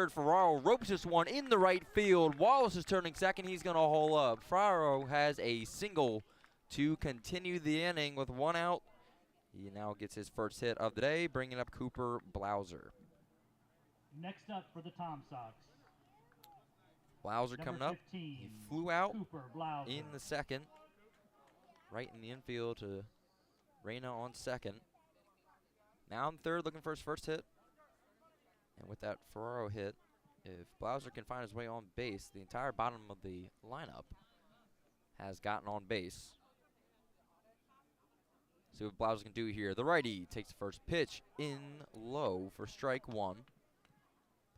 third. Ferraro ropes this one in the right field. Wallace is turning second. He's going to hole up. Ferraro has a single to continue the inning with one out. He now gets his first hit of the day, bringing up Cooper Blauser. Next up for the Tom Sox. Blauser coming up. 15, He flew out Cooper in the second. Right in the infield to Reyna on second. Now in third, looking for his first hit. And with that Ferraro hit, if Blauser can find his way on base, the entire bottom of the lineup has gotten on base. See what Blauser can do here. The righty takes the first pitch in low for strike one.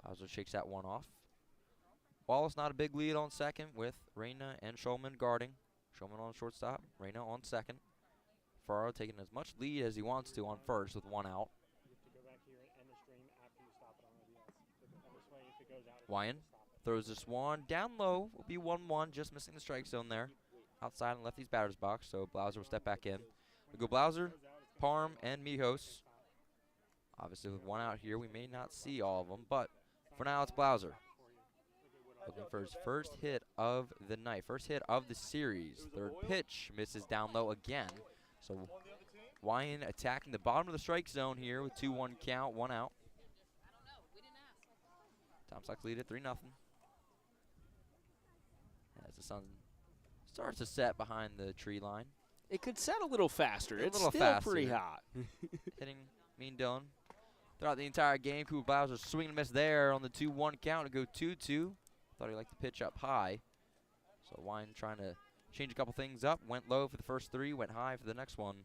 Blauser shakes that one off. Wallace not a big lead on second with Reyna and Shulman guarding. Shulman on shortstop, Reyna on second. Ferraro taking as much lead as he wants to on first with one out. Wyan throws this one down low. Will be 1-1, just missing the strike zone there. Outside and lefty's batter's box, so Blauser will step back in. We go Blauser, Parm, and Mijos. Obviously with one out here, we may not see all of them, but for now it's Blauser. Looking for his first hit of the night, first hit of the series. Third pitch misses down low again. So Wyan attacking the bottom of the strike zone here with 2-1 count, one out. Tom Sox lead at 3-0. As the sun starts to set behind the tree line. It could set a little faster. It's little still faster. pretty hot. Hitting Mean Dylan. Throughout the entire game, Cooper Blauser swing and miss there on the 2-1 count to go 2-2. Thought he liked to pitch up high. So Wyan trying to change a couple things up. Went low for the first three, went high for the next one.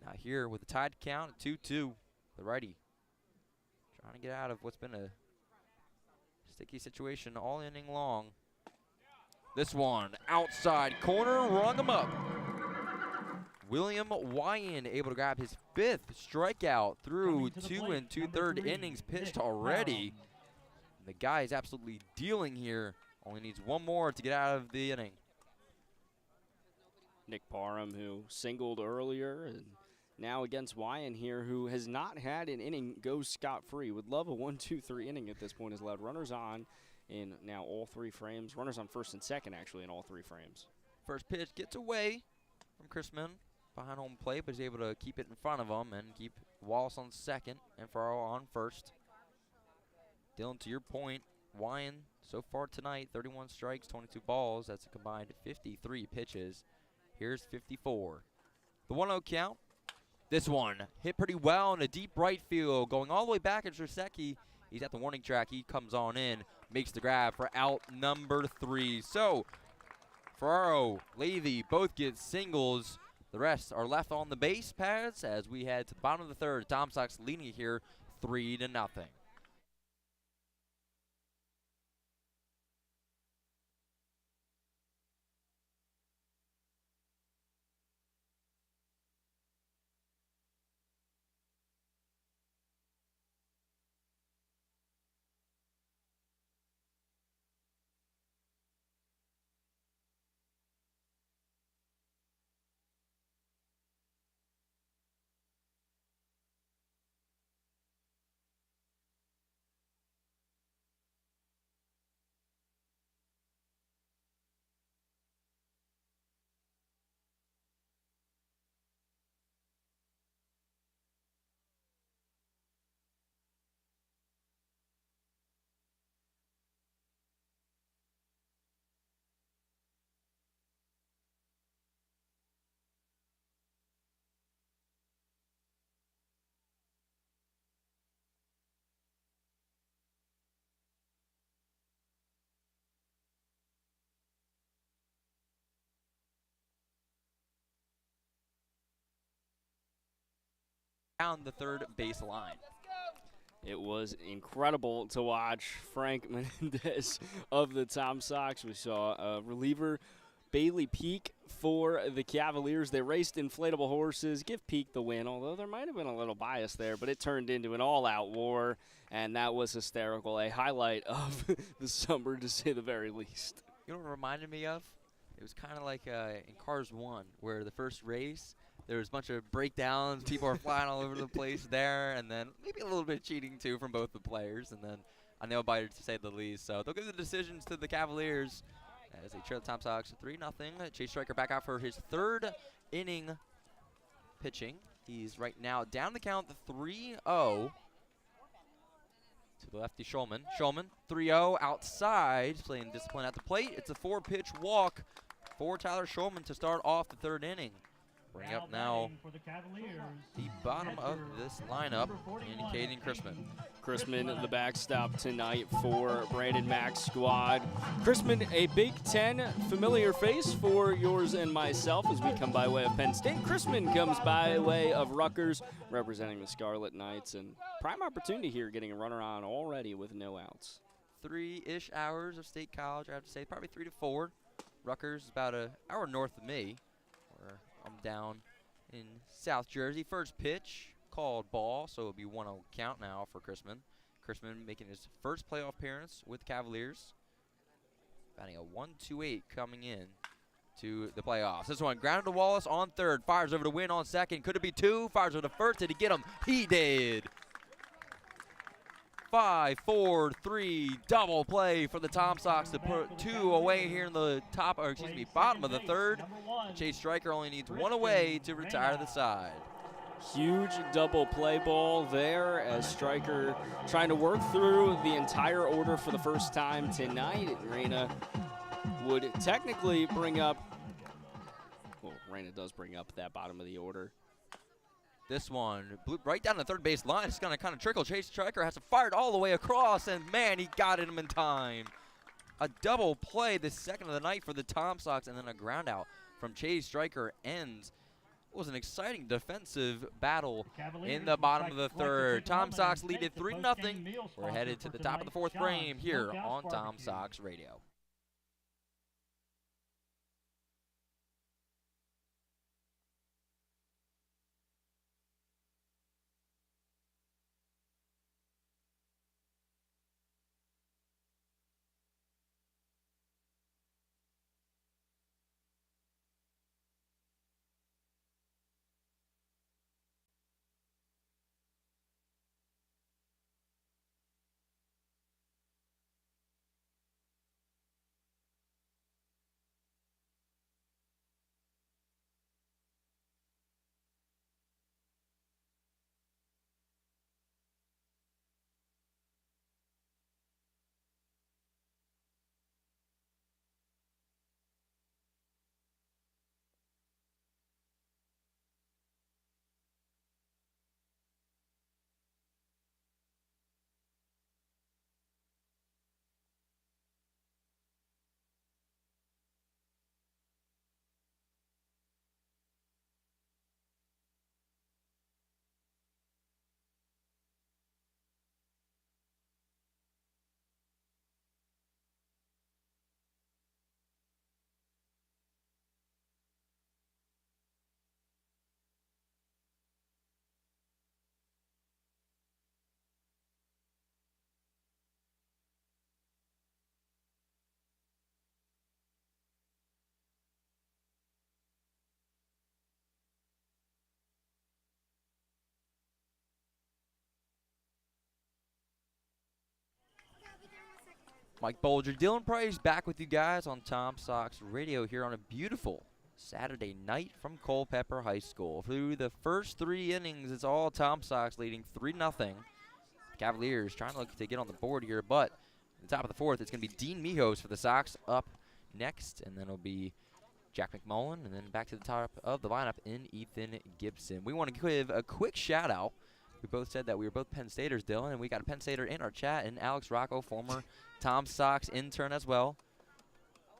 Now here with the tied count at 2-2. The righty trying to get out of what's been a sticky situation all inning long. This one outside corner, rung him up. William Wyan able to grab his fifth strikeout through 2 2/3 innings pitched already. The guy is absolutely dealing here. Only needs one more to get out of the inning. Nick Parham, who singled earlier, and now against Wyan here, who has not had an inning go scot-free. Would love a 1-2-3 inning at this point. Has allowed runners on in now all three frames. Runners on first and second, actually, in all three frames. First pitch gets away from Chrisman behind home plate, but he's able to keep it in front of him and keep Wallace on second and Ferraro on first. Dylan, to your point, Wyan so far tonight, 31 strikes, 22 balls. That's a combined 53 pitches. Here's 54. The 1-0 count. This one hit pretty well in a deep right field, going all the way back at Shirseki. He's at the warning track. He comes on in, makes the grab for out number 3. So Ferraro, Levy both get singles. The rest are left on the base pads as we head to the bottom of the third. Tom Sox leading it here 3-0. Down the third base line. It was incredible to watch Frank Menendez of the Tom Sox. We saw a reliever, Bailey Peak, for the Cavaliers. They raced inflatable horses, give Peak the win, although there might have been a little bias there, but it turned into an all-out war, and that was hysterical. A highlight of the summer, to say the very least. You know what it reminded me of? It was kind of like in Cars 1, where the first race, there was a bunch of breakdowns. People are flying all over the place there, and then maybe a little bit of cheating, too, from both the players. And then a nail-biter to say the least. So they'll give the decisions to the Cavaliers as they trail the Tom Sox 3-0. Chase Striker back out for his 3rd inning pitching. He's right now down the count 3-0 to the lefty Shulman. Shulman 3-0 outside, playing discipline at the plate. It's a 4-pitch walk for Tyler Shulman to start off the 3rd inning. Bring up now for the Cavaliers, the bottom of this lineup, indicating Chrisman. Chrisman, the backstop tonight for Brandon Mack's squad. Chrisman, a Big Ten familiar face for yours and myself as we come by way of Penn State. Chrisman comes by way of Rutgers, representing the Scarlet Knights, and prime opportunity here, getting a runner on already with no outs. 3-ish hours of State College, I have to say, probably 3 to 4. Rutgers is about an hour north of me, where I'm down in South Jersey. First pitch, called ball, so it'll be 1-0 count now for Chrisman. Chrisman making his first playoff appearance with the Cavaliers. Batting a 1.28 coming in to the playoffs. This one grounded to Wallace on 3rd, fires over to Win on 2nd. Could it be 2? Fires over to 1st. Did he get him? He did. 5-4-3 double play for the Tom Sox to put 2 away here in the bottom of the 3rd. Chase Striker only needs 1 away to retire the side. Huge double play ball there as Striker trying to work through the entire order for the first time tonight. Reyna would technically bring up, well, Reyna does bring up that bottom of the order. This one blew right down the 3rd base line. It's going to kind of trickle. Chase Striker has to fire it all the way across, and man, he got him in time. A double play, the 2nd of the night for the Tom Sox, and then a ground out from Chase Striker ends. It was an exciting defensive battle in the bottom of the 3rd. Tom Sox lead it 3-0. We're headed to the top of the 4th frame here on Tom Sox Radio. Mike Bolger, Dylan Price back with you guys on Tom Sox Radio here on a beautiful Saturday night from Culpeper High School. Through the first 3 innings, it's all Tom Sox leading 3-0. Cavaliers trying to look to get on the board here, but at the top of the 4th, it's going to be Dean Mijos for the Sox up next, and then it'll be Jack McMullen, and then back to the top of the lineup in Ethan Gibson. We want to give a quick shout-out. We both said that we were both Penn Staters, Dylan, and we got a Penn Stater in our chat, and Alex Rocco, former Tom Sox intern as well.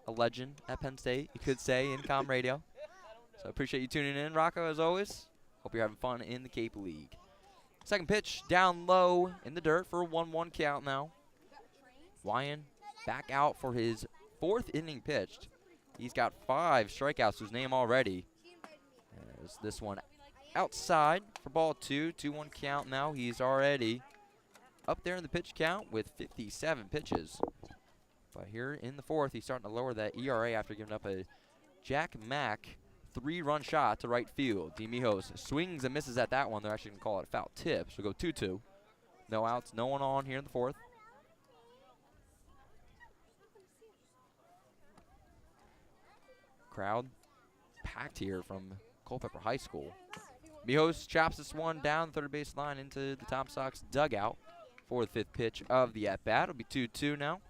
A legend at Penn State, you could say, in Com Radio. So appreciate you tuning in, Rocco, as always. Hope you're having fun in the Cape League. Second pitch down low in the dirt for a 1-1 count now. Wyan back out for his 4th inning pitched. He's got 5 strikeouts to his name already. As this one outside for ball 2, 2-1 count now. He's already up there in the pitch count with 57 pitches. But here in the 4th, he's starting to lower that ERA after giving up a Jack Mack 3-run shot to right field. DeMijos swings and misses at that one. They're actually going to call it a foul tip, so go 2-2. No outs, no one on here in the 4th. crowd packed here from Culpeper High School. Mijos chops this one down the third base line into the Tom Sox dugout for the fifth pitch of the at-bat. It'll be 2-2 now.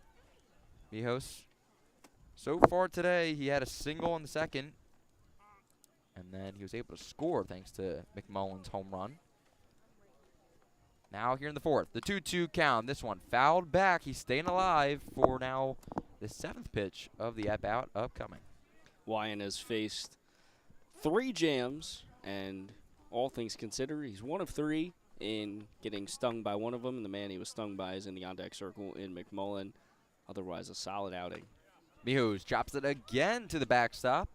Mijos, so far today, he had a single in the second, and then he was able to score thanks to McMullen's home run. Now here in the fourth, the 2-2 count. This one fouled back. He's staying alive for now the seventh pitch of the at-bat upcoming. Wyan has faced 3 jams, and all things considered, he's 1 of 3 in getting stung by one of them, and the man he was stung by is in the on-deck circle in McMullen. Otherwise, a solid outing. Mijos chops it again to the backstop.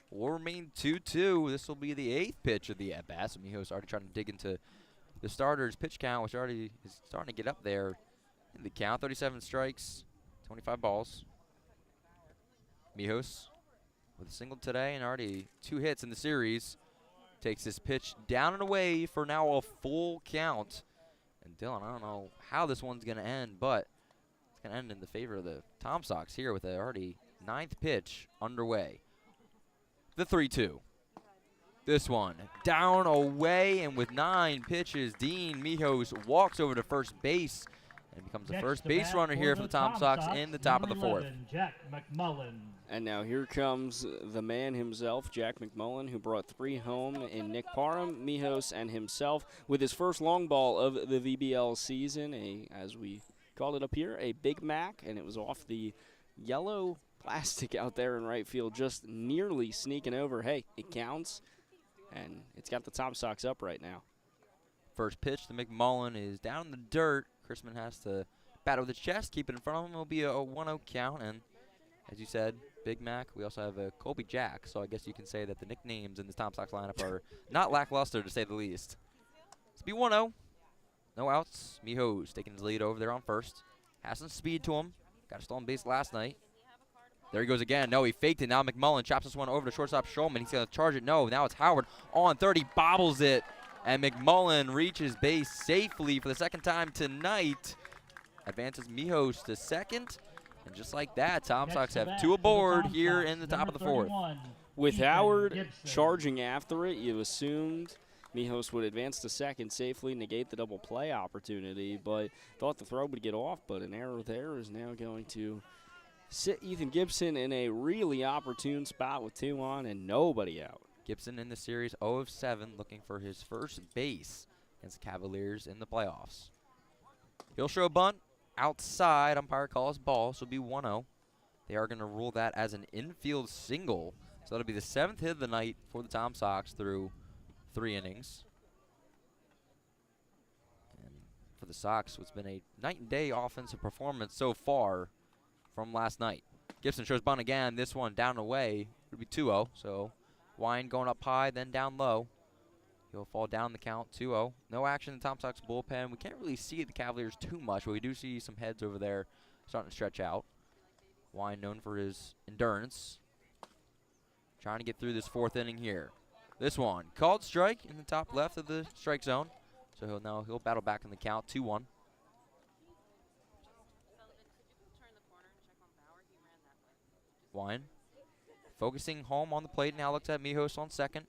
Will remain 2-2. This will be the 8th pitch of the at-bat. So Mijos already trying to dig into the starter's pitch count, which already is starting to get up there in the count. 37 strikes, 25 balls. Mijos with a single today and already 2 hits in the series. Takes this pitch down and away for now a full count. And Dylan, I don't know how this one's going to end, but it's going to end in the favor of the Tom Sox here with a already 9th pitch underway. The 3-2. This one down away, and with 9 pitches, Dean Mijos walks over to first base and becomes the first base runner here for the Tom Sox in the top of the 4th. Jack McMullen. And now here comes the man himself, Jack McMullen, who brought 3 home in Nick Parham, Mijos, and himself with his first long ball of the VBL season, as we called it up here, a Big Mac, and it was off the yellow plastic out there in right field, just nearly sneaking over. Hey, it counts, and it's got the Tom Sox up right now. First pitch to McMullen is down in the dirt. Chrisman has to bat with his chest, keep it in front of him. It'll be a 1-0 count, and as you said, Big Mac. We also have a Colby Jack, so I guess you can say that the nicknames in this Tom Sox lineup are not lackluster, to say the least. It's be 1-0. No outs. Mijos taking his lead over there on first. Has some speed to him. Got a stolen base last night. There he goes again. No, he faked it. Now McMullen chops this one over to shortstop Schulman. He's going to charge it. No, now it's Howard on third. He bobbles it. And McMullen reaches base safely for the second time tonight. Advances Mijos to second. And just like that, Tom Sox have 2 aboard here in the top of the 4th. With Howard charging after it, you assumed Mijos would advance to second safely, negate the double play opportunity, but thought the throw would get off, but an error there is now going to sit Ethan Gibson in a really opportune spot with 2 on and nobody out. Gibson in the series 0 of 7, looking for his first base against the Cavaliers in the playoffs. He'll show a bunt outside. Umpire calls ball, so it'll be 1-0. They are going to rule that as an infield single, so that'll be the 7th hit of the night for the Tom Sox through 3 innings. And for the Sox, it's been a night and day offensive performance so far from last night. Gibson shows bunt again. This one down and away. It'll be 2-0, so Wine going up high, then down low. He'll fall down the count, 2-0. No action in the Tom Sox bullpen. We can't really see the Cavaliers too much, but we do see some heads over there starting to stretch out. Wine known for his endurance. Trying to get through this 4th inning here. This one, called strike in the top left of the strike zone. So he'll battle back in the count, 2-1. Wine focusing home on the plate, now looks at Mijos on second.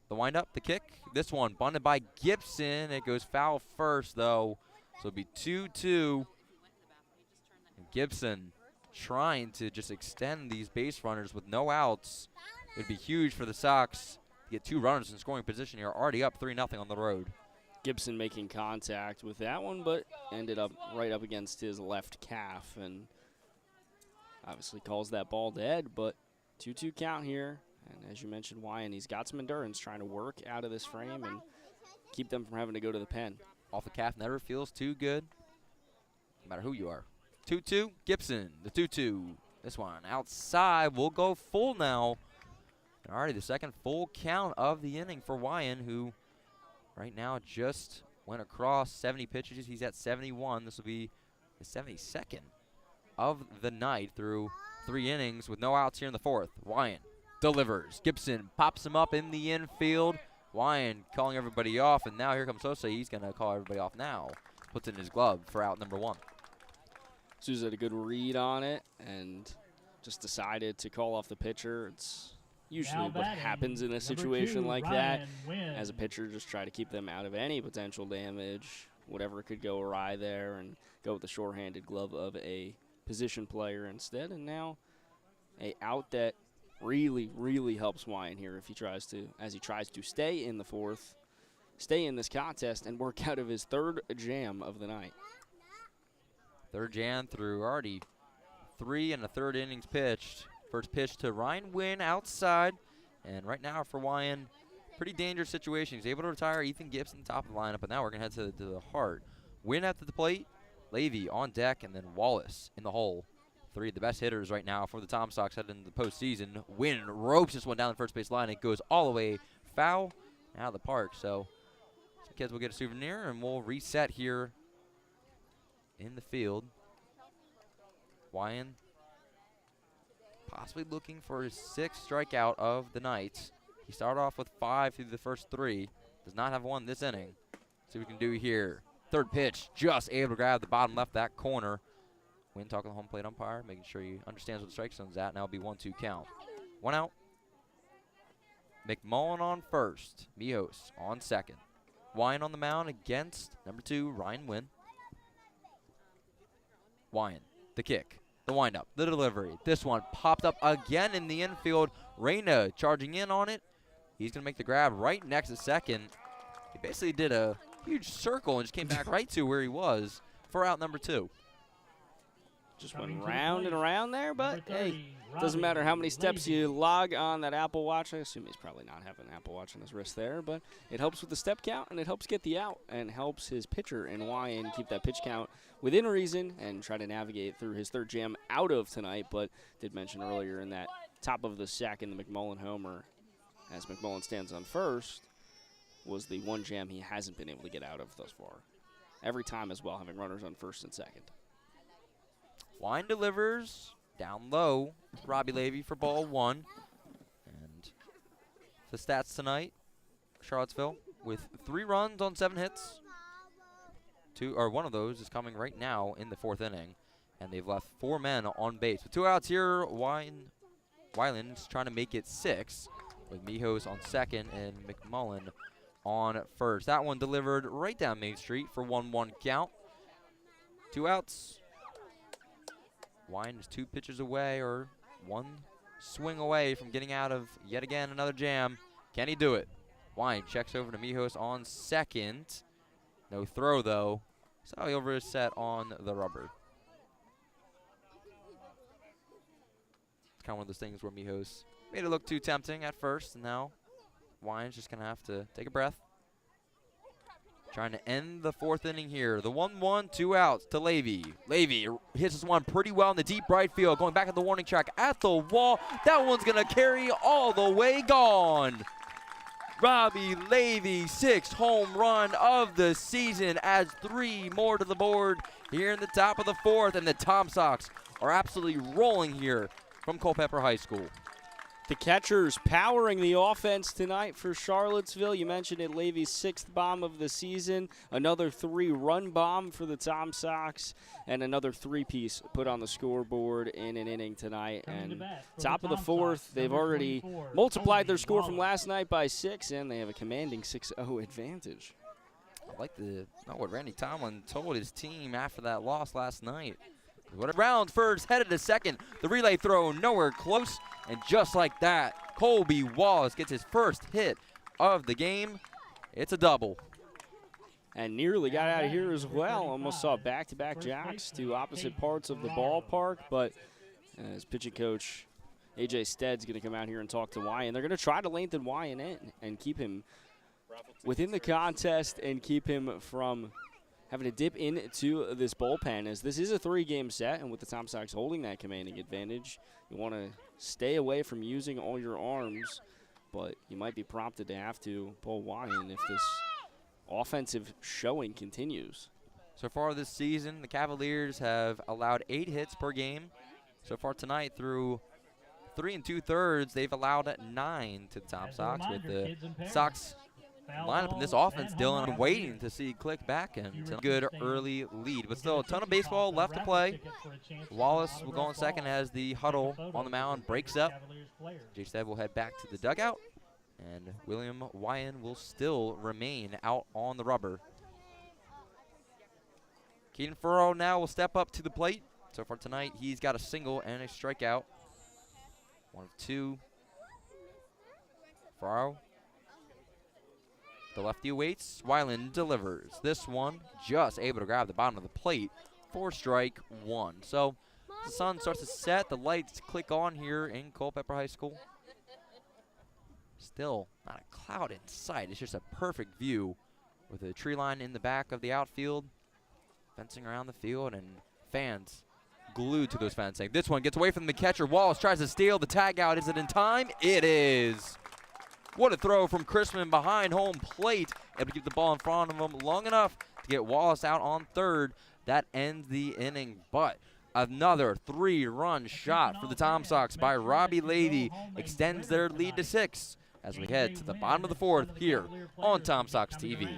The windup, the kick. This one bunted by Gibson. It goes foul first, though. So it'll be 2-2. And Gibson trying to just extend these base runners with no outs. It'd be huge for the Sox to get 2 runners in scoring position here. Already up 3-0 on the road. Gibson making contact with that one, but ended up right up against his left calf and obviously calls that ball dead, but 2-2 count here. And as you mentioned, Wyan, he's got some endurance trying to work out of this frame and keep them from having to go to the pen. Off the calf never feels too good, no matter who you are. 2-2, Gibson, the 2-2. This one outside will go full now. And already the second full count of the inning for Wyan, who right now just went across 70 pitches. He's at 71. This will be the 72nd of the night through 3 innings with no outs here in the 4th. Wyan delivers. Gibson pops him up in the infield. Wyan calling everybody off, and now here comes Sosa. He's going to call everybody off now. Puts it in his glove for out number 1. Souza had a good read on it, and just decided to call off the pitcher. It's usually Now what batting, happens in a number situation 2, like Ryan that. Wynn. As a pitcher, just try to keep them out of any potential damage, whatever could go awry there, and go with the shorthanded glove of a position player instead. And now a out that really, really helps Wyan here if he tries to, as he tries to stay in the fourth, stay in this contest, and work out of his third jam of the night. Third jam through already 3 1/3 innings pitched. First pitch to Ryan Wynn outside. And right now for Wyan, pretty dangerous situation. He's able to retire Ethan Gibson, top of the lineup, but now we're going to head to the heart. Wynn at the plate, Levy on deck, and then Wallace in the hole. 3 of the best hitters right now for the Tom Sox heading into the postseason. Wynn ropes this one down the first base line. It goes all the way foul out of the park. So some kids will get a souvenir, and we'll reset here in the field. Wyan possibly looking for his 6th strikeout of the night. He started off with 5 through the first 3. Does not have 1 this inning. See what we can do here. Third pitch, just able to grab the bottom left that corner. Wynn talking to the home plate umpire, making sure he understands what the strike zone's at. Now it'll be 1-2 count. 1 out. McMullen on first. Mijos on second. Wyan on the mound against number 2, Ryan Wynn. Wyan, the kick, the windup, the delivery. This one popped up again in the infield. Reyna charging in on it. He's going to make the grab right next to second. He basically did a huge circle and just came back right to where he was for out number 2. Just went round and around there, but hey, doesn't matter how many steps you log on that Apple Watch. I assume he's probably not having an Apple Watch on his wrist there, but it helps with the step count, and it helps get the out, and helps his pitcher and Wyan keep that pitch count within reason and try to navigate through his third jam out of tonight. But did mention earlier in that top of the sack in the McMullen homer, as McMullen stands on first, was the 1 jam he hasn't been able to get out of thus far. Every time as well, having runners on first and second. Wyan delivers down low. Robbie Levy for ball 1. And the stats tonight, Charlottesville with 3 runs on 7 hits. 1 of those is coming right now in the 4th inning. And they've left 4 men on base. With 2 outs here, Wyland's trying to make it 6 with Mijos on second and McMullen on first. That one delivered right down Main Street for 1-1 count. 2 outs. Wyan is 2 pitches away, or 1 swing away from getting out of yet again another jam. Can he do it? Wyan checks over to Mijos on second. No throw though. So he over his set on the rubber. It's kind of one of those things where Mijos made it look too tempting at first, and now Wyan's just gonna have to take a breath. Trying to end the 4th inning here. The 1-1, 2 outs to Levy. Levy hits this one pretty well in the deep right field. Going back at the warning track at the wall. That one's going to carry all the way gone. Robbie Levy, 6th home run of the season, adds 3 more to the board here in the top of the 4th. And the Tom Sox are absolutely rolling here from Culpeper High School. The catchers powering the offense tonight for Charlottesville. You mentioned it, Levy's 6th bomb of the season. Another 3-run bomb for the Tom Sox. And another 3-piece put on the scoreboard in an inning tonight. And top of the 4th, they've already multiplied their score from last night by 6, and they have a commanding 6-0 advantage. I like what Randy Tomlin told his team after that loss last night. What round first, headed to second. The relay throw nowhere close. And just like that, Colby Wallace gets his first hit of the game. It's a double. And nearly got out of here as well. Almost saw back-to-back jacks to opposite parts of the ballpark. But as pitching coach A.J. Stead's going to come out here and talk to Wyan. They're going to try to lengthen Wyan in and keep him within the contest and keep him from having to dip into this bullpen, as this is a 3-game set, and with the Tom Sox holding that commanding advantage, you want to stay away from using all your arms, but you might be prompted to have to pull Wyan if this offensive showing continues. So far this season, the Cavaliers have allowed 8 hits per game. So far tonight, through 3 2/3, they've allowed 9 to the Tom Sox, with the Sox lineup in this offense, Dylan. I'm waiting to see click back and a good early lead, but still a ton of baseball left to play. Wallace will go in second as the huddle on the mound breaks up. Jay Stead will head back to the dugout, and William Wyan will still remain out on the rubber. Keaton Furrow now will step up to the plate. So far tonight, he's got a single and a strikeout. 1 of 2. Furrow. The lefty awaits. Weiland delivers. This one just able to grab the bottom of the plate for strike 1. So the sun starts to set. The lights click on here in Culpeper High School. Still not a cloud in sight. It's just a perfect view with a tree line in the back of the outfield, fencing around the field, and fans glued to those fencing. This one gets away from the catcher. Wallace tries to steal the tag out. Is it in time? It is. What a throw from Chrisman behind home plate. Able to keep the ball in front of him long enough to get Wallace out on third. That ends the inning, but another 3-run shot for the Tom Sox by Robbie Levy extends their lead to 6 as we head to the bottom of the 4th here on Tom Sox TV.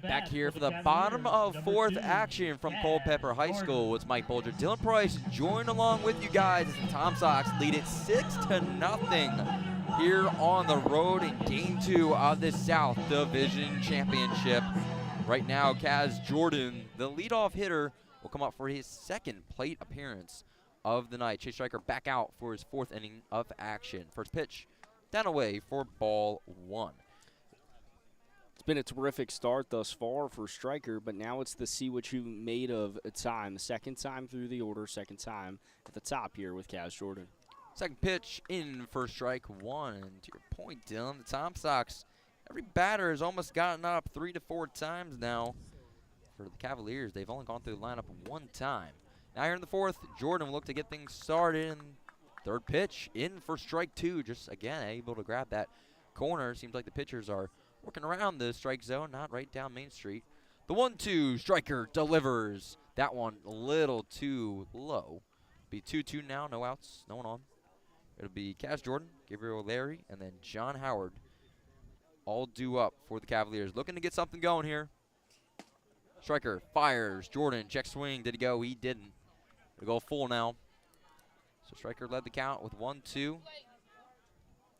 Back here for the bottom of 4th action from Culpeper High School. It's Mike Bolger, Dylan Price join along with you guys as the Tom Sox lead it 6-0 here on the road in Game 2 of the South Division Championship. Right now, Kaz Jordan, the leadoff hitter, will come up for his 2nd plate appearance of the night. Chase Stryker back out for his 4th inning of action. First pitch, down away for ball 1. It's been a terrific start thus far for Stryker, but now it's the see what you made of a time. The 2nd time through the order, 2nd time at the top here with Kaz Jordan. 2nd pitch in for strike 1. And to your point, Dylan, the Tom Sox, every batter has almost gotten up 3 to 4 times now. For the Cavaliers, they've only gone through the lineup 1 time. Now here in the 4th, Jordan will look to get things started. And 3rd pitch in for strike 2. Just, again, able to grab that corner. Seems like the pitchers are working around the strike zone, not right down Main Street. The 1-2, Stryker delivers. That one a little too low. Be 2-2 now, no outs, no one on. It'll be Kaz Jordan, Gabriel Larry, and then John Howard all due up for the Cavaliers. Looking to get something going here. Stryker fires. Jordan, check swing. Did he go? He didn't. He'll go full now. So Stryker led the count with 1-2.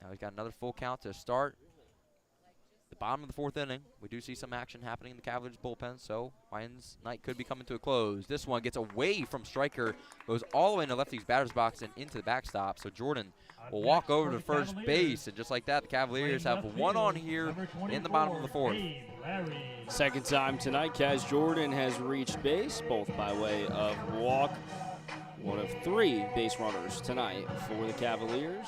Now he's got another full count to start the bottom of the 4th inning. We do see some action happening in the Cavaliers bullpen, so Wyan's night could be coming to a close. This one gets away from Stryker, goes all the way into lefty's batter's box and into the backstop. So Jordan will walk over to first base, and just like that, the Cavaliers have one on here in the bottom of the 4th. 2nd time tonight, Kaz Jordan has reached base, both by way of walk. 1 of 3 base runners tonight for the Cavaliers.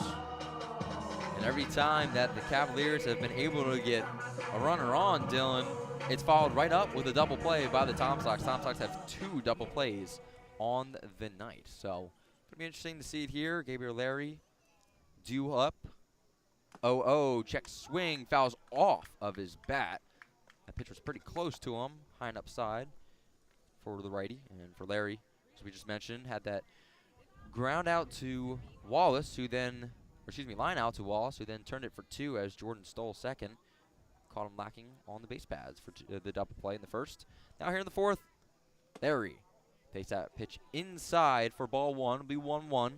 And every time that the Cavaliers have been able to get a runner on, Dylan, it's followed right up with a double play by the Tom Sox. Tom Sox have 2 double plays on the night. So it'll be interesting to see it here. Gabriel Larry due up. 0-0, check swing, fouls off of his bat. That pitch was pretty close to him, high and upside for the righty. And for Larry, as we just mentioned, had that ground out to Wallace, who then line out to Wallace, who then turned it for 2 as Jordan stole second. Caught him lacking on the base paths for the double play in the first. Now here in the fourth, Larry takes that pitch inside for ball 1. It'll be 1-1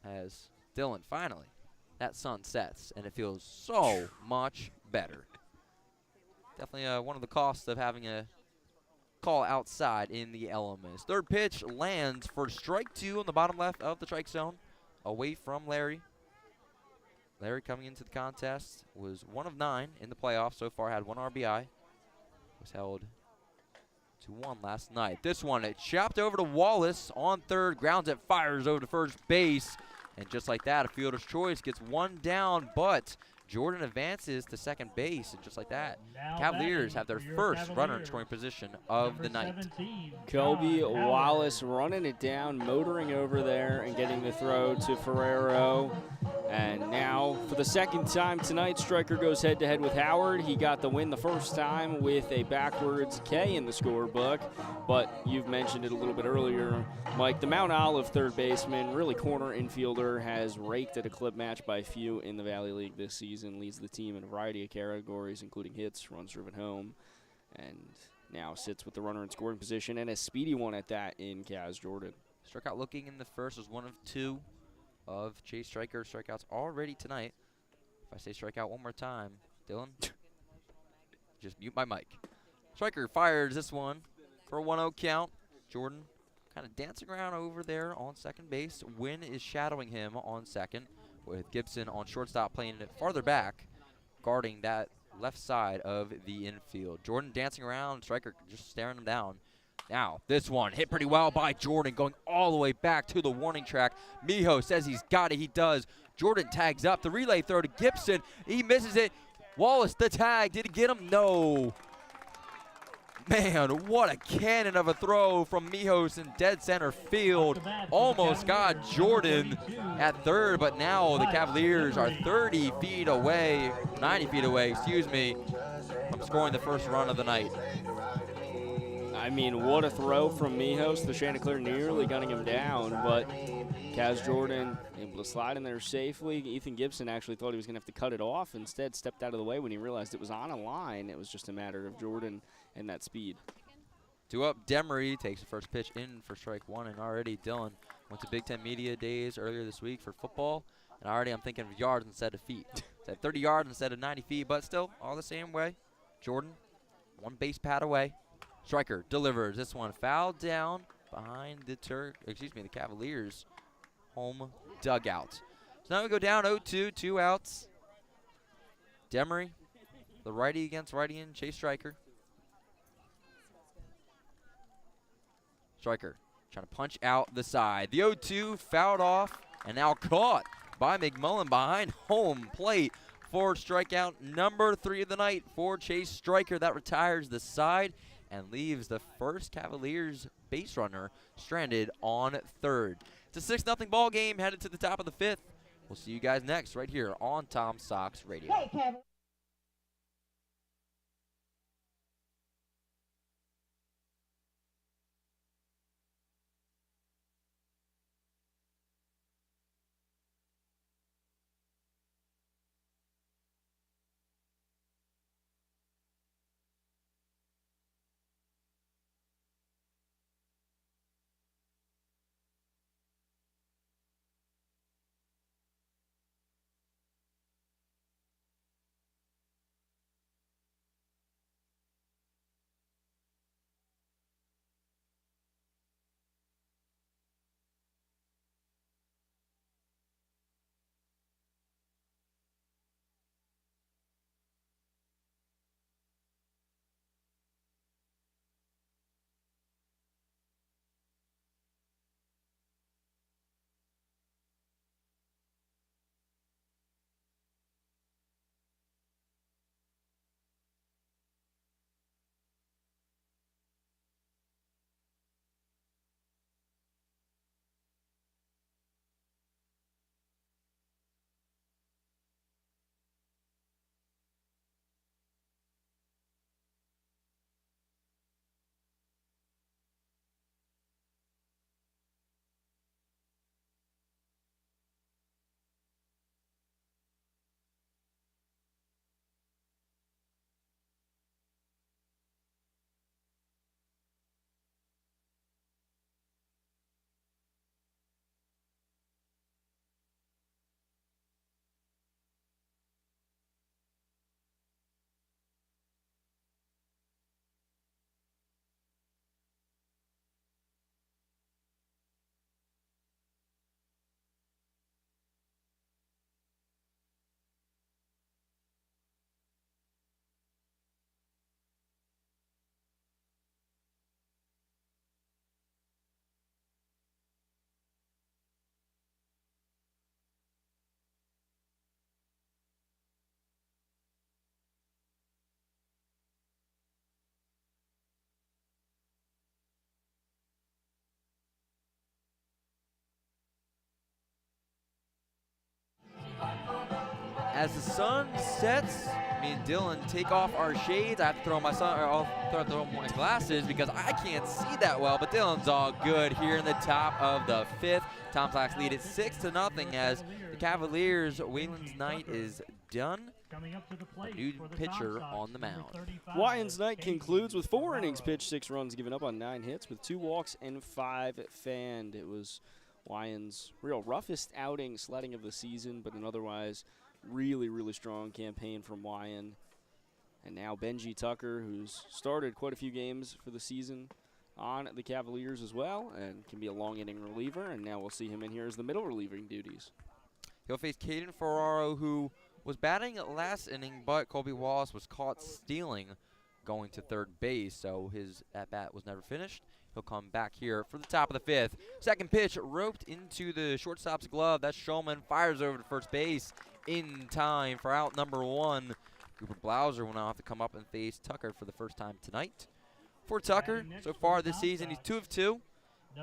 as Dylan finally, that sun sets, and it feels so much better. Definitely one of the costs of having a call outside in the elements. Third pitch lands for strike 2 on the bottom left of the strike zone, away from Larry. Larry coming into the contest was 1 of 9 in the playoffs so far, had 1 RBI. Was held to 1 last night. This one, it chopped over to Wallace on third, grounds it, fires over to first base. And just like that, a fielder's choice gets 1 down, but Jordan advances to second base, and just like that, Cavaliers have their first runner in scoring position of the night. Kobe Wallace running it down, motoring over there, and getting the throw to Ferrero. And now, for the second time tonight, Stryker goes head-to-head with Howard. He got the win the first time with a backwards K in the scorebook, but you've mentioned it a little bit earlier, Mike. The Mount Olive third baseman, really corner infielder, has raked at a clip match by few in the Valley League this season. Leads the team in a variety of categories, including hits, runs driven home, and now sits with the runner in scoring position, and a speedy one at that in Kaz Jordan. Struck out looking in the first, was 1 of 2 of Chase Stryker strikeouts already tonight. If I say strikeout one more time, Dylan, just mute my mic. Stryker fires this one for a 1-0 count. Jordan kind of dancing around over there on second base. Wynn is shadowing him on second, with Gibson on shortstop playing it farther back, guarding that left side of the infield. Jordan dancing around, Stryker just staring him down. Now, this one hit pretty well by Jordan, going all the way back to the warning track. Miho says he's got it. He does. Jordan tags up. The relay throw to Gibson. He misses it. Wallace, the tag. Did he get him? No. Man, what a cannon of a throw from Mijos in dead center field. Almost got Jordan at third, but now the Cavaliers are 30 feet away, 90 feet away, excuse me, from scoring the first run of the night. I mean, what a throw from Mijos. The Chanticleer nearly gunning him down, but Kaz Jordan able to slide in there safely. Ethan Gibson actually thought he was going to have to cut it off. Instead, stepped out of the way when he realized it was on a line. It was just a matter of Jordan and that speed. 2 up, Demery takes the first pitch in for strike 1, and already Dylan went to Big Ten Media Days earlier this week for football, and already I'm thinking of yards instead of feet. Said 30 yards instead of 90 feet, but still all the same way. Jordan, 1 base pad away. Stryker delivers this one fouled down behind the Cavaliers' home dugout. So now we go down 0-2, 2 outs. Demery, the righty against righty in Chase Stryker. Stryker trying to punch out the side. The 0-2 fouled off and now caught by McMullen behind home plate for strikeout number 3 of the night for Chase Stryker. That retires the side and leaves the first Cavaliers base runner stranded on third. It's a 6-0 ball game headed to the top of the 5th. We'll see you guys next right here on Tom Sox Radio. as the sun sets, me and Dylan take off our shades. I have to throw my throw my glasses because I can't see that well, but Dylan's all good here in the top of the 5th. Tom Sox lead it 6-0 as the Cavaliers' Wayland's night is done. A new pitcher on the mound. Wyand's night concludes with 4 innings pitched, 6 runs given up on 9 hits with 2 walks and 5 fanned. It was Wyand's real roughest outing sledding of the season, but an otherwise really, really strong campaign from Wyand. And now Benji Tucker, who's started quite a few games for the season on the Cavaliers as well, and can be a long inning reliever, and now we'll see him in here as the middle relieving duties. He'll face Caden Ferraro, who was batting last inning, but Colby Wallace was caught stealing going to third base, so his at-bat was never finished. He'll come back here for the top of the 5th. Second pitch roped into the shortstop's glove. That's Shulman, fires over to first base in time for out number 1. Cooper Blauser will now have to come up and face Tucker for the first time tonight. For Tucker, so far this season, he's 2 of 2.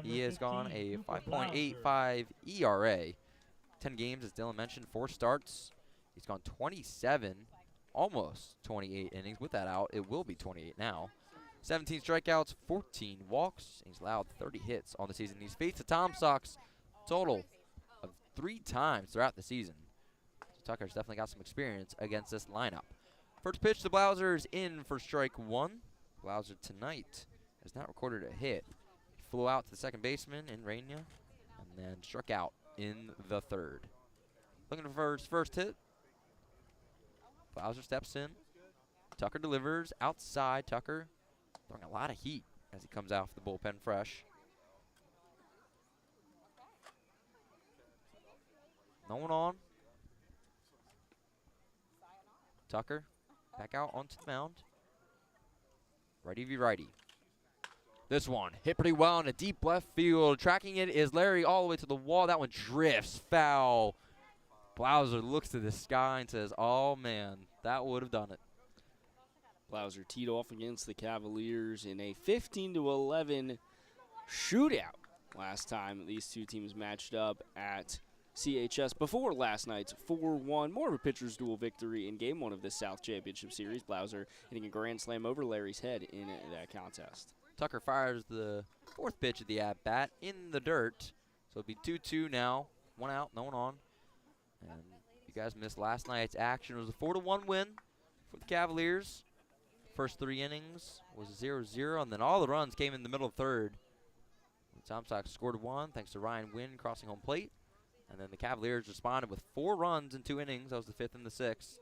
He has gone a 5.85 ERA. 10 games, as Dylan mentioned, 4 starts. He's gone 27, almost 28 innings. With that out, it will be 28 now. 17 strikeouts, 14 walks. He's allowed 30 hits on the season. He's faced the Tom Sox total of 3 times throughout the season. So Tucker's definitely got some experience against this lineup. First pitch to Blauser is in for strike 1. Blauser tonight has not recorded a hit. He flew out to the second baseman in Rainier and then struck out in the 3rd. Looking for his first hit. Blauser steps in. Tucker delivers outside. Tucker throwing a lot of heat as he comes off the bullpen fresh. No one on. Tucker back out onto the mound. Righty v righty. This one hit pretty well in a deep left field. Tracking it is Larry all the way to the wall. That one drifts foul. Blauser looks to the sky and says, oh man, that would have done it. Blauser teed off against the Cavaliers in a 15-11 shootout last time these two teams matched up at CHS before last night's 4-1. More of a pitcher's duel victory in Game 1 of this South Championship Series. Blauser hitting a grand slam over Larry's head in that contest. Tucker fires the 4th pitch of the at-bat in the dirt. So it'll be 2-2 now. 1 out, no one on. And you guys missed last night's action. It was a 4-1 win for the Cavaliers. First 3 innings was 0-0, and then all the runs came in the middle of 3rd. The Tom Sox scored 1 thanks to Ryan Wynn crossing home plate. And then the Cavaliers responded with 4 runs in 2 innings. That was the 5th and the 6th.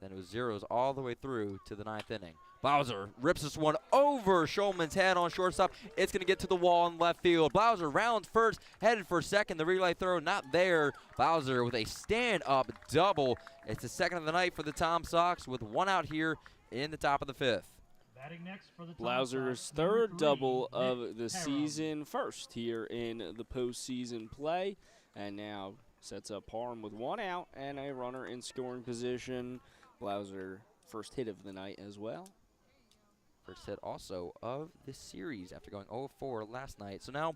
Then it was zeros all the way through to the 9th inning. Blauser rips this one over Shulman's head on shortstop. It's going to get to the wall in left field. Blauser rounds first, headed for second. The relay throw not there. Blauser with a stand-up double. It's the 2nd of the night for the Tom Sox with 1 out here in the top of the 5th. Batting next for the Blauser's 3rd double of the season, first here in the postseason play. And now sets up Parham with 1 out and a runner in scoring position. Blauser, first hit of the night as well. First hit also of this series after going 0-4 last night. So now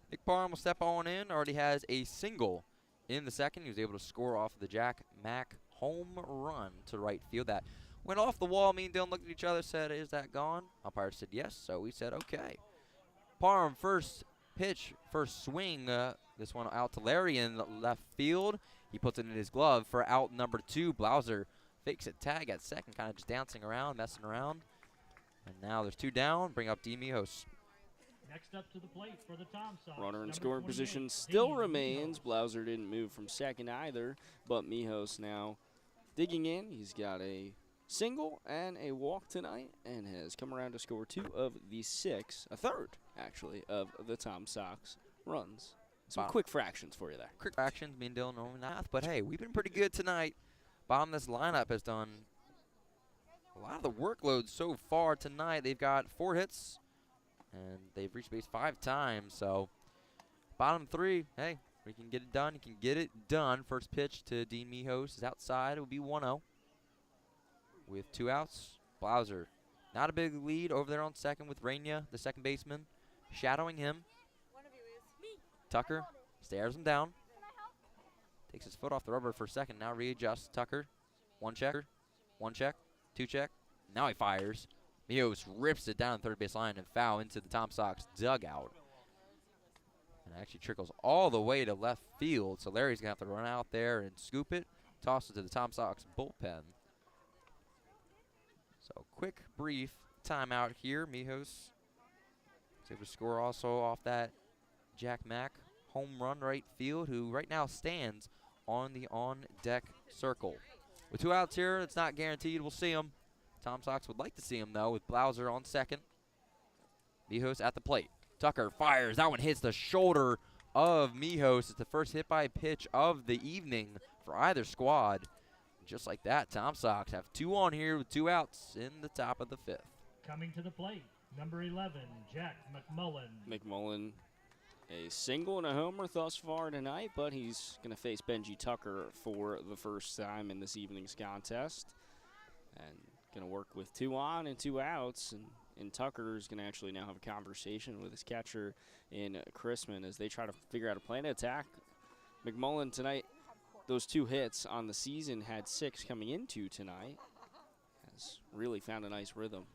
Nick Parham will step on in. Already has a single in the 2nd. He was able to score off the Jack Mack home run to right field. That went off the wall. Me and Dylan looked at each other, said, is that gone? Umpire said yes, so we said okay. Parham, first pitch, first swing. This one out to Larry in left field. He puts it in his glove for out number 2. Blauser fakes a tag at second, kind of just dancing around, messing around. And now there's 2 down. Bring up D. Mijos. Next up to the plate for the Tom Sox. Runner in scoring position still remains. Blauser didn't move from second either, but Mijos now digging in. He's got a single and a walk tonight and has come around to score 2 of the 6, a 3rd actually, of the Tom Sox runs. Some quick fractions for you there. Quick fractions, me and Dylan know math, but hey, we've been pretty good tonight. Bottom of this lineup has done a lot of the workload so far tonight. They've got 4 hits, and they've reached base 5 times. So bottom 3, hey, we can get it done. You can get it done. First pitch to Dean Mijos is outside. It will be 1-0 with 2 outs. Blauser, not a big lead over there on second with Rainier, the second baseman, shadowing him. Tucker stares him down. Takes his foot off the rubber for a second. Now readjusts. Tucker One checker, one check, two check. Now he fires. Mijos rips it down the third base line and foul into the Tom Sox dugout. And it actually trickles all the way to left field. So Larry's going to have to run out there and scoop it, toss it to the Tom Sox bullpen. So quick, brief timeout here. Mijos is able to score also off that Jack Mack home run right field, who right now stands on the on-deck circle. With 2 outs here, it's not guaranteed we'll see him. Tom Sox would like to see him, though, with Blauser on second. Mijos at the plate. Tucker fires. That one hits the shoulder of Mijos. It's the first hit by pitch of the evening for either squad. Just like that, Tom Sox have 2 on here with 2 outs in the top of the 5th. Coming to the plate, number 11, Jack McMullen. McMullen, a single and a homer thus far tonight, but he's going to face Benji Tucker for the first time in this evening's contest. And going to work with 2 on and 2 outs. And Tucker's going to actually now have a conversation with his catcher in Chrisman as they try to figure out a plan to attack. McMullen tonight, those 2 hits on the season, had 6 coming into tonight. Has really found a nice rhythm.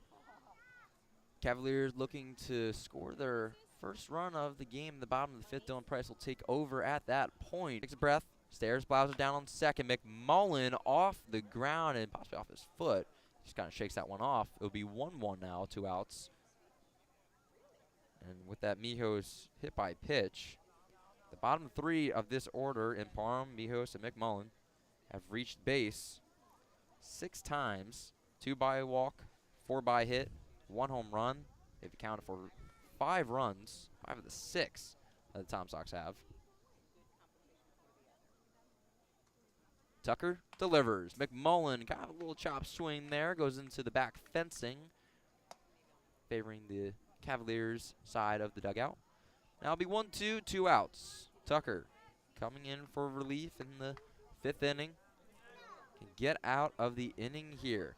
Cavaliers looking to score their first run of the game in the bottom of the 5th. Dylan Price will take over at that point. Takes a breath, stares Blauser down on second. McMullen off the ground and possibly off his foot. Just kind of shakes that one off. It'll be 1-1 now, 2 outs. And with that Mijos hit by pitch, the bottom 3 of this order in Parham, Mijos, and McMullen have reached base 6 times. 2 by walk, 4 by hit, 1 home run. They've accounted for 5 runs, 5 of the 6 that the Tom Sox have. Tucker delivers. McMullen got a little chop swing there. Goes into the back fencing, favoring the Cavaliers side of the dugout. Now it'll be 1-2, 2 outs. Tucker coming in for relief in the 5th inning. Can get out of the inning here.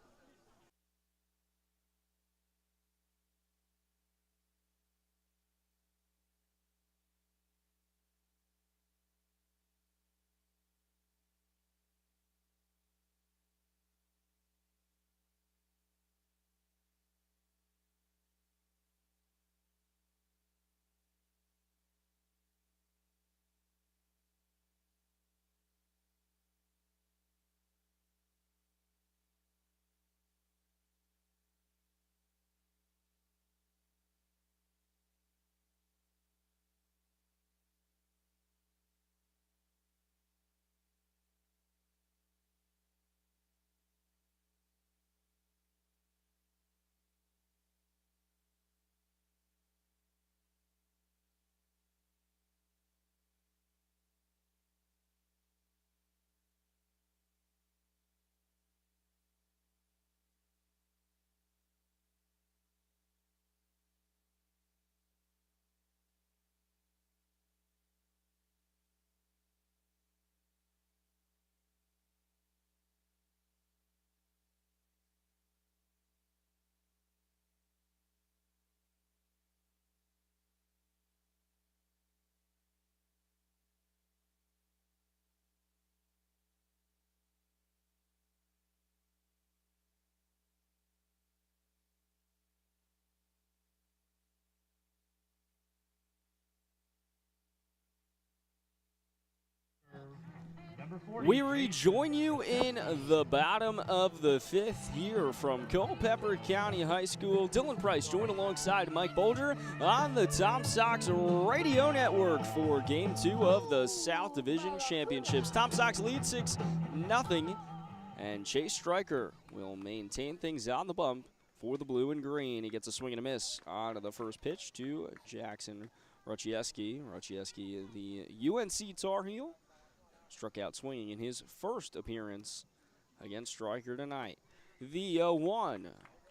Number 40, We rejoin you in the bottom of the 5th here from Culpeper County High School. Dylan Price joined alongside Mike Bolger on the Tom Sox Radio Network for Game 2 of the South Division Championships. Tom Sox lead 6-0, and Chase Stryker will maintain things on the bump for the blue and green. He gets a swing and a miss on the first pitch to Jackson Ruchieski. Ruchieski, the UNC Tar Heel, struck out swinging in his first appearance against Stryker tonight. The 0-1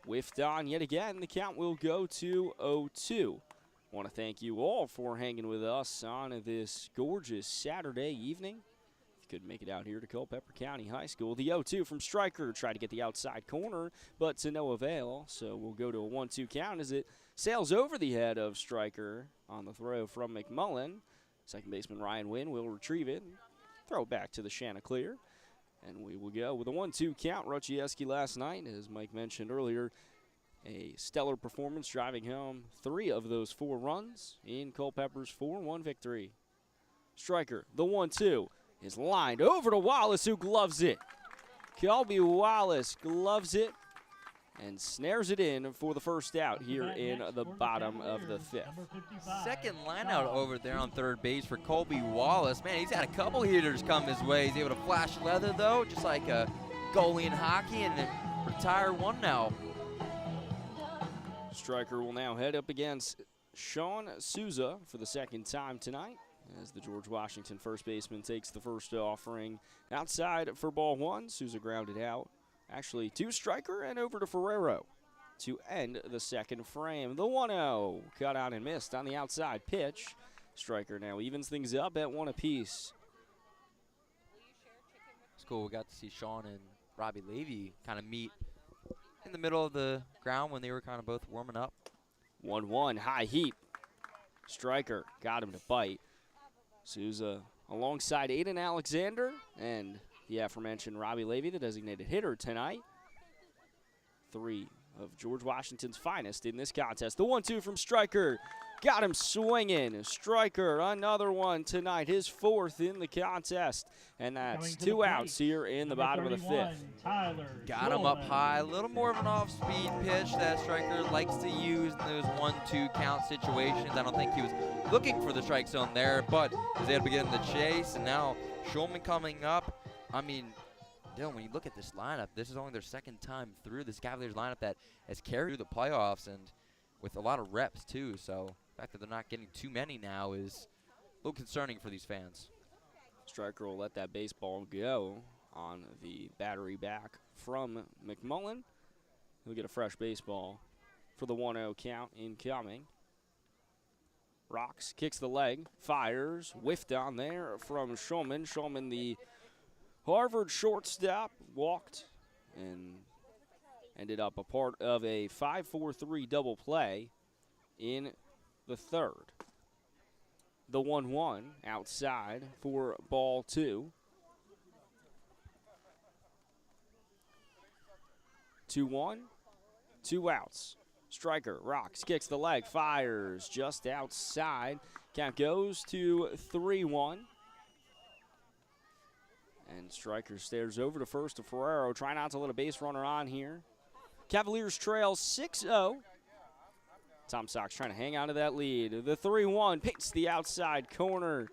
whiffed on yet again. The count will go to 0-2. Want to thank you all for hanging with us on this gorgeous Saturday evening. If you couldn't make it out here to Culpeper County High School. The 0-2 from Stryker. Tried to get the outside corner, but to no avail. So we'll go to a 1-2 count as it sails over the head of Stryker on the throw from McMullen. Second baseman Ryan Wynn will retrieve it. Throw back to the Chanticleer. And we will go with a 1-2 count. Ruchieski last night, as Mike mentioned earlier, a stellar performance, driving home 3 of those 4 runs in Culpeper's 4-1 victory. Striker, the 1-2, is lined over to Wallace, who gloves it. Colby Wallace gloves it and snares it in for the first out here in the bottom of the 5th. Second line out over there on third base for Colby Wallace. Man, he's had a couple hitters come his way. He's able to flash leather, though, just like a goalie in hockey, and retire one now. Striker will now head up against Sean Souza for the second time tonight, as the George Washington first baseman takes the first offering outside for ball 1. Souza grounded out. Actually, to Striker and over to Ferrero to end the second frame. The 1-0 cut out and missed on the outside pitch. Striker now evens things up at 1 apiece. It's cool. We got to see Sean and Robbie Levy kind of meet in the middle of the ground when they were kind of both warming up. 1-1, high heat. Striker got him to bite. Souza alongside Aiden Alexander and the aforementioned Robbie Levy, the designated hitter tonight. 3 of George Washington's finest in this contest. The 1-2 from Striker. Got him swinging. Striker, another one tonight, his 4th in the contest. And that's 2 outs here in the bottom of the 5th. Got him up high. A little more of an off-speed pitch that Striker likes to use in those 1-2 count situations. I don't think he was looking for the strike zone there, but was able to get in the chase. And now Schulman coming up. I mean, Dylan, when you look at this lineup, this is only their second time through this Cavaliers lineup that has carried through the playoffs, and with a lot of reps too. So the fact that they're not getting too many now is a little concerning for these fans. Striker will let that baseball go on the battery back from McMullen. He'll get a fresh baseball for the 1-0 count incoming. Rocks, kicks the leg, fires, whiffed on there from Schulman. Schulman, the Harvard shortstop, walked and ended up a part of a 5-4-3 double play in the 3rd. The 1-1 outside for ball 2. 2-1, 2 outs. Striker rocks, kicks the leg, fires just outside. Count goes to 3-1. And Striker stares over to first to Ferrero. Try not to let a base runner on here. Cavaliers trail 6-0. Tom Sox trying to hang on to that lead. The 3-1 paints the outside corner.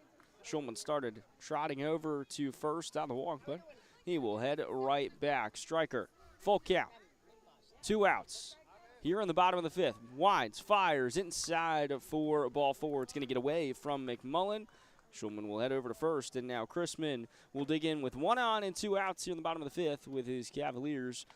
Schulman started trotting over to first on the walk, but he will head right back. Striker, full count. 2 outs. Here in the bottom of the 5th. Winds, fires inside for ball 4. It's going to get away from McMullen. Schulman will head over to first, and now Chrisman will dig in with 1 on and 2 outs here in the bottom of the 5th with his Cavaliers.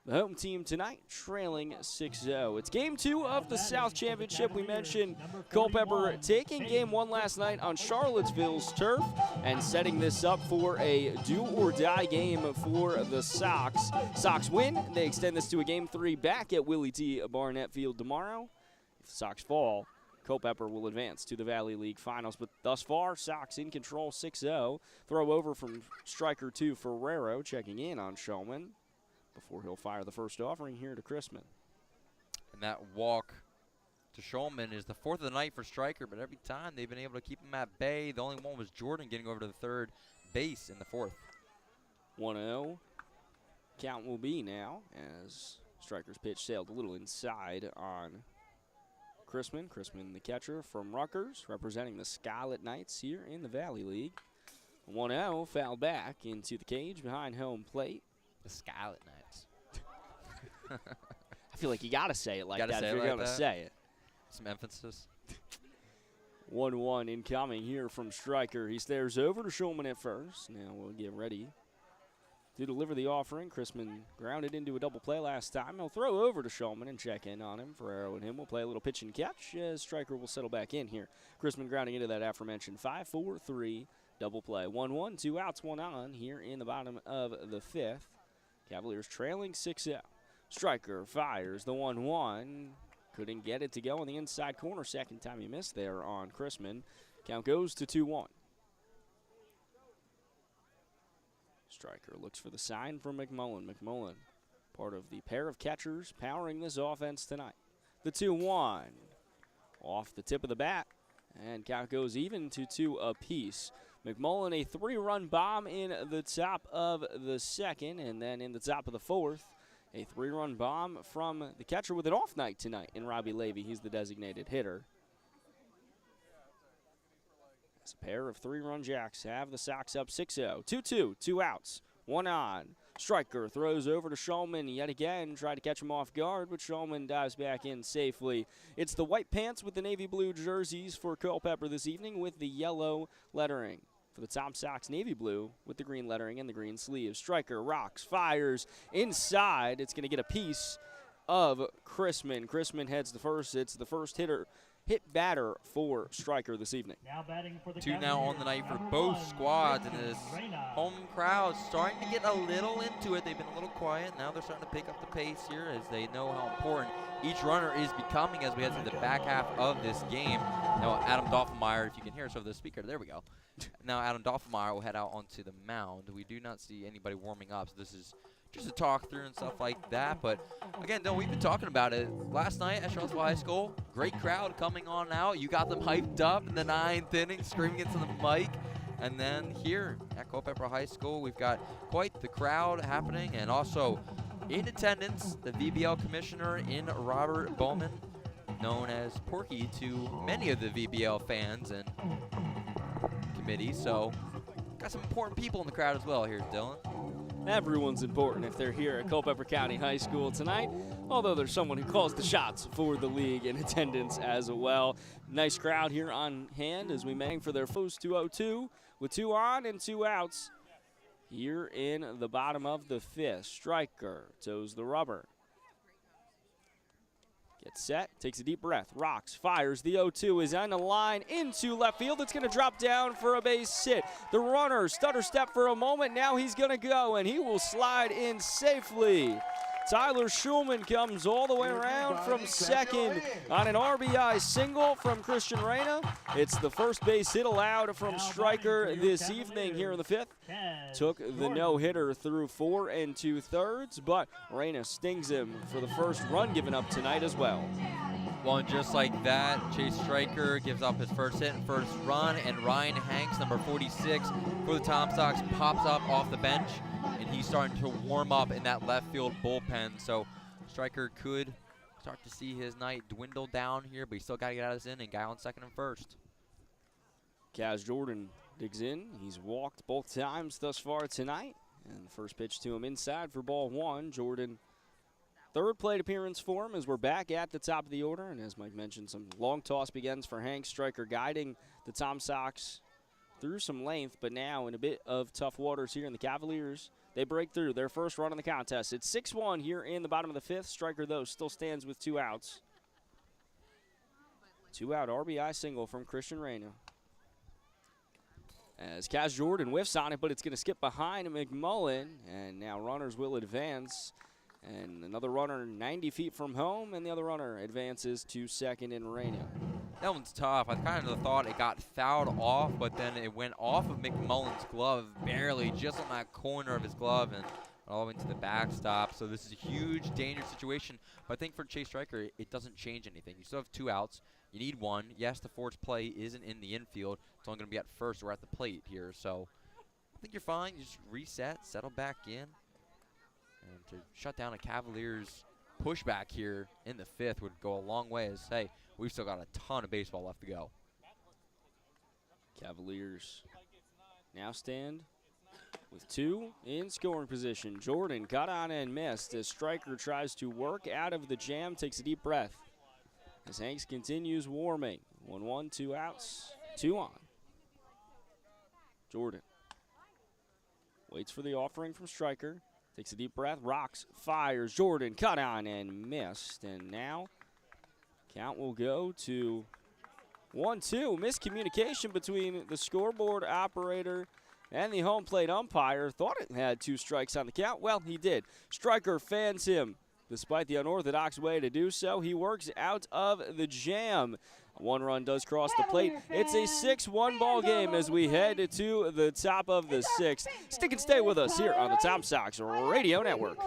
The home team tonight trailing 6-0. It's game 2 of the South Championship. We mentioned Culpeper taking game 1 last night on Charlottesville's turf and setting this up for a do-or-die game for the Sox. Sox win. They extend this to a game 3 back at Willie T. Barnett Field tomorrow. If the Sox fall, Culpeper will advance to the Valley League Finals. But thus far, Sox in control 6-0. Throw over from Striker to Ferrero, checking in on Schulman before he'll fire the first offering here to Chrisman. And that walk to Schulman is the 4th of the night for Striker, but every time they've been able to keep him at bay. The only one was Jordan getting over to the 3rd base in the 4th. 1-0. Count will be now as Striker's pitch sailed a little inside on Chrisman. Chrisman, the catcher from Rutgers, representing the Scarlet Knights here in the Valley League. 1-0, fouled back into the cage behind home plate. The Scarlet Knights. I feel like you got to say it like that if you're going to say it. Some emphasis. 1-1 incoming here from Striker. He stares over to Schulman at first. Now we'll get ready to deliver the offering. Chrisman grounded into a double play last time. He'll throw over to Schulman and check in on him. Ferrero and him will play a little pitch and catch as Striker will settle back in here. Chrisman grounding into that aforementioned 5-4-3 double play. 1-1, 2 outs, 1 on here in the bottom of the 5th. Cavaliers trailing 6-0. Striker fires the 1-1. Couldn't get it to go on the inside corner. Second time he missed there on Chrisman. Count goes to 2-1. Striker looks for the sign from McMullen. McMullen, part of the pair of catchers powering this offense tonight. The 2-1 off the tip of the bat, and count goes even to 2 apiece. McMullen, a 3-run bomb in the top of the second, and then in the top of the fourth, a 3-run bomb from the catcher with an off night tonight in Robbie Levy. He's the designated hitter. As a pair of 3-run jacks have the Sox up 6-0. 2-2, 2 outs, 1 on. Striker throws over to Shulman yet again, tried to catch him off guard, but Shulman dives back in safely. It's the white pants with the navy blue jerseys for Culpeper this evening with the yellow lettering. For the Tom Sox, navy blue with the green lettering and the green sleeves. Striker rocks, fires inside. It's going to get a piece of Chrisman. Chrisman heads to first. It's the first hit batter for Striker this evening. Now batting for the 2 now on the night for both squads, and this home crowd starting to get a little into it. They've been a little quiet. Now they're starting to pick up the pace here as they know how important each runner is becoming as we head to the back half of this game. Now Adam Doffenmeyer, if you can hear us over the speaker, there we go. Now Adam Doffenmeyer will head out onto the mound. We do not see anybody warming up, so this is just a talk through and stuff like that. But again, Dylan, we've been talking about it last night at Charlottesville High School. Great crowd coming on out. You got them hyped up in the 9th inning, screaming into the mic. And then here at Culpeper High School, we've got quite the crowd happening, and also in attendance, the VBL commissioner in Robert Bowman, known as Porky to many of the VBL fans and committees. So got some important people in the crowd as well here, Dylan. Everyone's important if they're here at Culpeper County High School tonight, although there's someone who calls the shots for the league in attendance as well. Nice crowd here on hand as we make for their first 2-0-2 with 2 on and 2 outs here in the bottom of the 5th. Striker toes the rubber. Gets set, takes a deep breath, rocks, fires. The 0-2 is on the line into left field. It's going to drop down for a base hit. The runner stutter step for a moment. Now he's going to go, and he will slide in safely. Tyler Schulman comes all the way around from second on an RBI single from Christian Reyna. It's the first base hit allowed from Striker this evening here in the 5th. Took the no-hitter through 4 2/3, but Reyna stings him for the first run given up tonight as well. Well, and just like that, Chase Striker gives up his first hit and first run, and Ryan Hanks, number 46 for the Tom Sox, pops up off the bench, and he's starting to warm up in that left field bullpen. So Striker could start to see his night dwindle down here, but he still got to get out of this inning. Guy on second and first. Kaz Jordan digs in. He's walked both times thus far tonight. And the first pitch to him inside for ball 1. Jordan, third plate appearance for him as we're back at the top of the order. And as Mike mentioned, some long toss begins for Hank. Striker guiding the Tom Sox through some length, but now in a bit of tough waters here in the Cavaliers. They break through their first run in the contest. It's 6-1 here in the bottom of the 5th. Striker, though, still stands with 2 outs. 2-out RBI single from Christian Reyna. As Kaz Jordan whiffs on it, but it's going to skip behind McMullen, and now runners will advance. And another runner 90 feet from home, and the other runner advances to second in Reyna. That one's tough. I kind of thought it got fouled off, but then it went off of McMullen's glove barely, just on that corner of his glove, and all the way to the backstop. So this is a huge, dangerous situation. But I think for Chase Striker, it doesn't change anything. You still have 2 outs. You need 1. Yes, the force play isn't in the infield. It's only going to be at first or at the plate here. So I think you're fine. You just reset, settle back in. And to shut down a Cavaliers pushback here in the 5th would go a long way as, hey, we've still got a ton of baseball left to go. Cavaliers now stand with 2 in scoring position. Jordan got on and missed as Striker tries to work out of the jam, takes a deep breath. As Hanks continues warming. 1-1, 2 outs, 2 on. Jordan waits for the offering from Striker. Takes a deep breath, rocks, fires. Jordan cut on and missed. And now count will go to 1-2. Miscommunication between the scoreboard operator and the home plate umpire. Thought it had 2 strikes on the count. Well, he did. Striker fans him. Despite the unorthodox way to do so, he works out of the jam One run does cross the plate. It's a 6-1 ball game as we head to the top of the 6th. Stick and stay with us here on the Tom Sox Radio Network.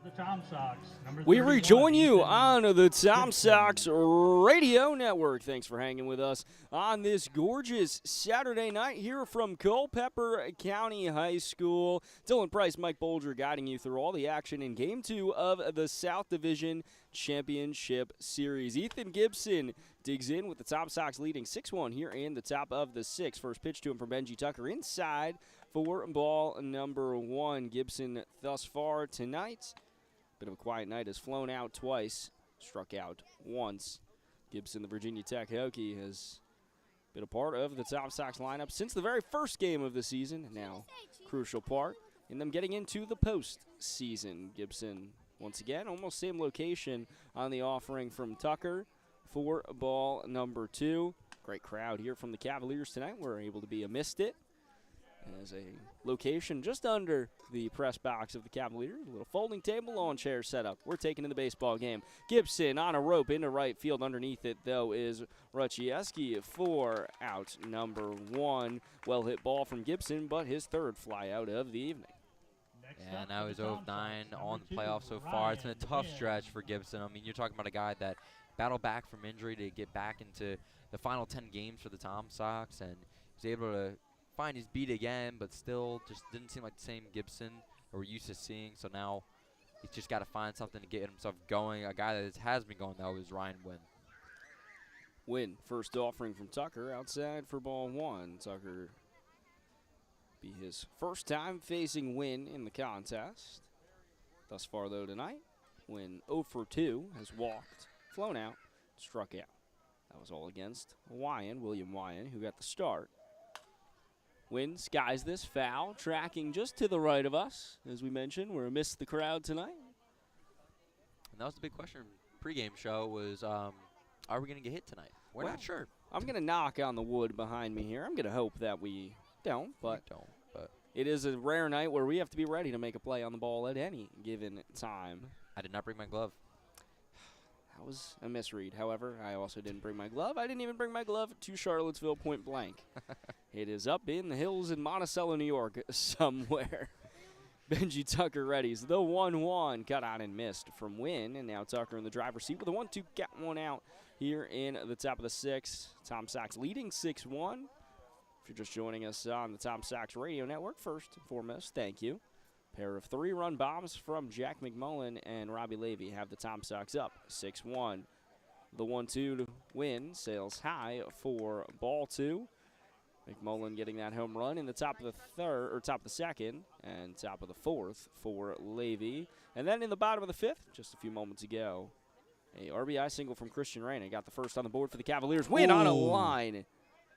The Tom Sox, number We 31, rejoin you Ethan on the Tom Gibson. Sox Radio Network. Thanks for hanging with us on this gorgeous Saturday night here from Culpeper County High School. Dylan Price, Mike Bolger guiding you through all the action in Game 2 of the South Division Championship Series. Ethan Gibson digs in with the Tom Sox leading 6-1 here in the top of the 6th. First pitch to him from Benji Tucker inside for ball number 1. Gibson thus far tonight, bit of a quiet night, has flown out twice, struck out once. Gibson, the Virginia Tech Hokie, has been a part of the Tom Sox lineup since the very first game of the season, and now crucial part in them getting into the postseason. Gibson, once again, almost same location on the offering from Tucker for ball number 2. Great crowd here from the Cavaliers tonight. We're able to be amidst it as a location just under the press box of the Cavaliers. A little folding table, lawn chair set up. We're taking in the baseball game. Gibson on a rope into right field. Underneath it, though, is Ruchieski for out number 1. Well hit ball from Gibson, but his third fly out of the evening. Yeah, now he's 0-9 on the playoffs so far. It's been a tough stretch for Gibson. I mean, you're talking about a guy that battled back from injury to get back into the final 10 games for the Tom Sox, and he's able to find his beat again, but still just didn't seem like the same Gibson that we're used to seeing. So now he's just got to find something to get himself going. A guy that has been going, though, is Ryan Wynn. Wynn, first offering from Tucker, outside for ball 1. Tucker be his first time facing Wynn in the contest. Thus far, though, tonight, Wynn 0 for 2, has walked, flown out, struck out. That was all against William Wyan, who got the start. Wynn skies this foul, tracking just to the right of us. As we mentioned, we're amidst the crowd tonight. And that was the big question pregame show was, are we going to get hit tonight? We're not sure. I'm going to knock on the wood behind me here. I'm going to hope that we don't, but it is a rare night where we have to be ready to make a play on the ball at any given time. I did not bring my glove. That was a misread. However, I also didn't bring my glove. I didn't even bring my glove to Charlottesville point blank. It is up in the hills in Monticello, New York somewhere. Benji Tucker readies the 1-1. Cut out and missed from Wynn. And now Tucker in the driver's seat with a 1-2. Got one out here in the top of the 6th. Tom Sox leading 6-1. If you're just joining us on the Tom Sox Radio Network, first and foremost, thank you. Pair of 3-run bombs from Jack McMullen and Robbie Levy have the Tom Sox up 6-1. The 1-2 to Wynn sails high for ball 2. McMullen getting that home run in the top of the third, or top of the second, and top of the fourth for Levy. And then in the bottom of the fifth, just a few moments ago, a RBI single from Christian Reyna got the first on the board for the Cavaliers. Win on a line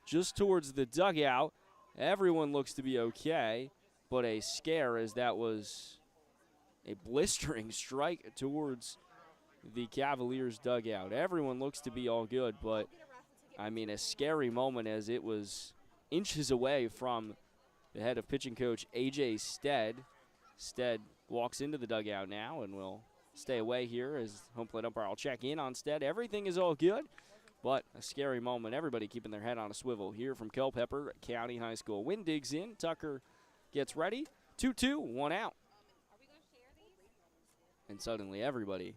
just towards the dugout. Everyone looks to be okay, but a scare as that was a blistering strike towards the Cavaliers dugout. Everyone looks to be all good, but I mean a scary moment as it was inches away from the head of pitching coach A.J. Stead. Stead walks into the dugout now and will stay away here as home plate umpire will check in on Stead. Everything is all good, but a scary moment. Everybody keeping their head on a swivel here from Culpeper County High School. Wynn digs in. Tucker gets ready. 2-2, 1 out. And suddenly everybody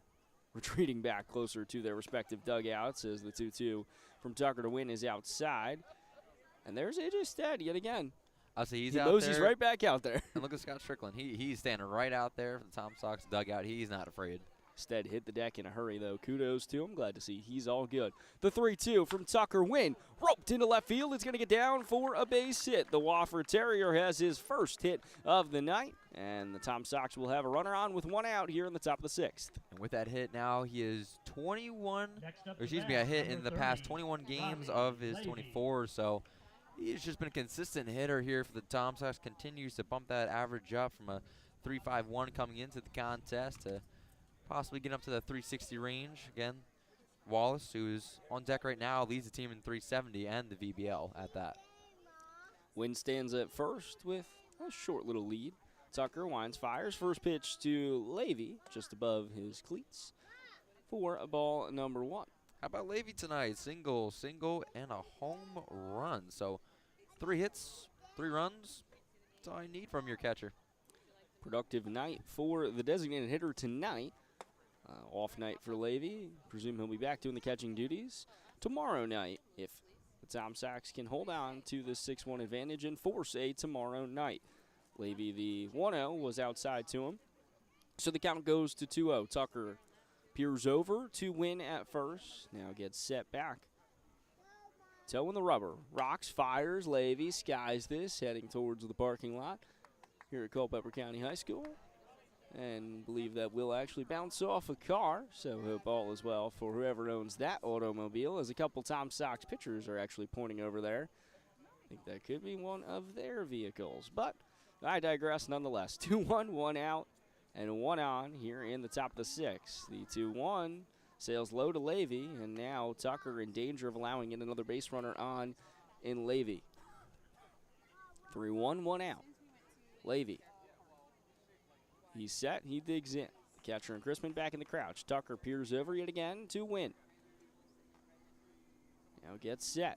retreating back closer to their respective dugouts as the 2-2 from Tucker to Wynn is outside. And there's A.J. Stead yet again. I'll say He knows he's right back out there. And look at Scott Strickland. He's standing right out there for the Tom Sox dugout. He's not afraid. Stead hit the deck in a hurry, though. Kudos to him. Glad to see he's all good. The 3-2 from Tucker. Wynn roped into left field. It's going to get down for a base hit. The Wofford Terrier has his first hit of the night, and the Tom Sox will have a runner on with 1 out here in the top of the 6th. And with that hit now, he is 21, or excuse me, a hit in the past 21 games of his 24, so he's just been a consistent hitter here for the Tom Sox. Continues to bump that average up from a 3.51 coming into the contest to possibly get up to the 360 range. Again, Wallace, who is on deck right now, leads the team in 370 and the VBL at that. Wynn stands at first with a short little lead. Tucker winds, fires. First pitch to Levy, just above his cleats for ball number 1. How about Levy tonight? Single, and a home run. So 3 hits, 3 runs. That's all you need from your catcher. Productive night for the designated hitter tonight. Off night for Levy. Presume he'll be back doing the catching duties tomorrow night if the Tom Sox can hold on to the 6-1 advantage and force a tomorrow night. Levy, the 1-0, was outside to him. So the count goes to 2-0. Tucker peers over to Wynn at first. Now gets set back. Toe in the rubber. Rocks, fires. Levy skies this, heading towards the parking lot here at Culpeper County High School. And believe that will actually bounce off a car, so hope all is well for whoever owns that automobile, as a couple Tom Sox pitchers are actually pointing over there. I think that could be one of their vehicles, but I digress nonetheless. 2-1, 1 out, and 1 on here in the top of the 6th. The 2-1 sails low to Levy, and now Tucker in danger of allowing in another base runner on in Levy. 3-1, 1 out. Levy. He's set. He digs in. Catcher and Crispin back in the crouch. Tucker peers over yet again to Wynn. Now gets set.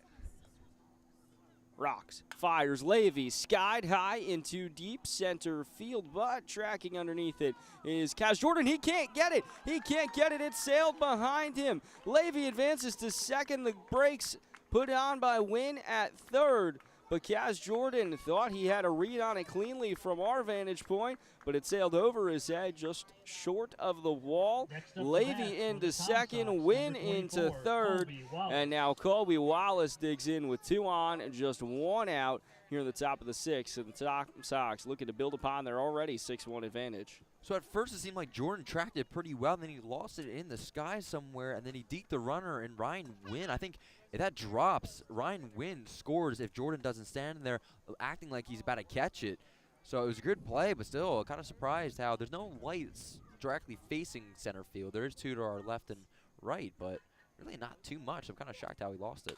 Rocks. Fires. Levy skied high into deep center field, but tracking underneath it is Kaz Jordan. He can't get it. He can't get it. It sailed behind him. Levy advances to second. The brakes put on by Wynn at third. But Kaz Jordan thought he had a read on it cleanly from our vantage point, but it sailed over his head just short of the wall. Levy into second, Wynn into third, and now Colby Wallace digs in with 2 on and just 1 out here in the top of the 6th. And the Tom Sox looking to build upon their already 6-1 advantage. So at first it seemed like Jordan tracked it pretty well, and then he lost it in the sky somewhere, and then he deked the runner, and Ryan Wynn, I think if that drops, Ryan Wynn scores if Jordan doesn't stand there acting like he's about to catch it. So it was a good play, but still kind of surprised how there's no lights directly facing center field. There is 2 to our left and right, but really not too much. I'm kind of shocked how he lost it.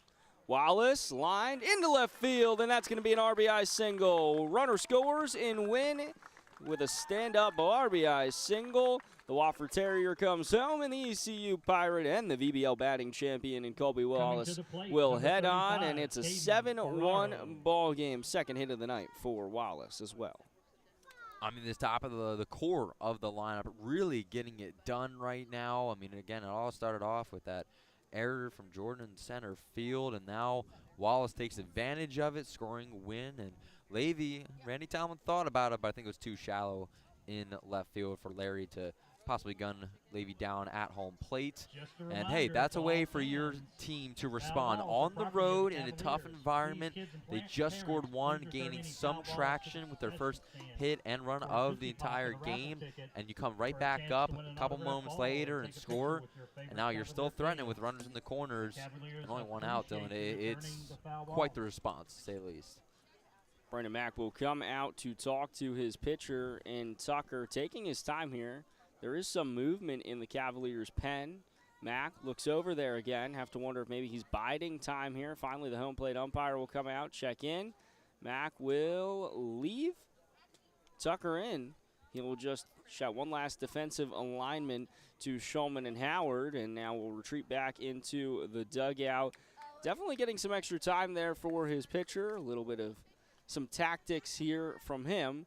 Wallace lined into left field, and that's going to be an RBI single. Runner scores in Wynn with a stand-up RBI single. The Wofford Terrier comes home, and the ECU Pirate and the VBL batting champion in Colby Wallace will head on, and it's a 7-1 ball game. Second hit of the night for Wallace as well. I mean, this top of the core of the lineup really getting it done right now. I mean, again, it all started off with that error from Jordan in center field, and now Wallace takes advantage of it, scoring Wynn. And Levy, Randy Talman thought about it, but I think it was too shallow in left field for Larry to possibly gun Levy down at home plate. Just a And hey, reminder that's to a all way for your fans, team to foul respond balls on are the property of the road in a tough Cavaliers. environment. Please, kids and They parents, just scored one, please return gaining any some foul balls to traction the with their concession first stand. hit and run For a of the Tootsie Pop entire and a raffle game, ticket and you come for right a back chance up to win a an couple autographed moments ball later and and take a picture score, with your favorite and now you're still Cavalier threatening fans. with runners in the corners Cavaliers and only one out, Dylan. appreciate you It's returning the foul quite the ball. response, to say the least. Brandon Mack will come out to talk to his pitcher, and Tucker taking his time here. There is some movement in the Cavaliers' pen. Mack looks over there again. Have to wonder if maybe he's biding time here. Finally, the home plate umpire will come out, check in. Mack will leave Tucker in. He will just shout one last defensive alignment to Shulman and Howard, and now we'll retreat back into the dugout. Definitely getting some extra time there for his pitcher. A little bit of some tactics here from him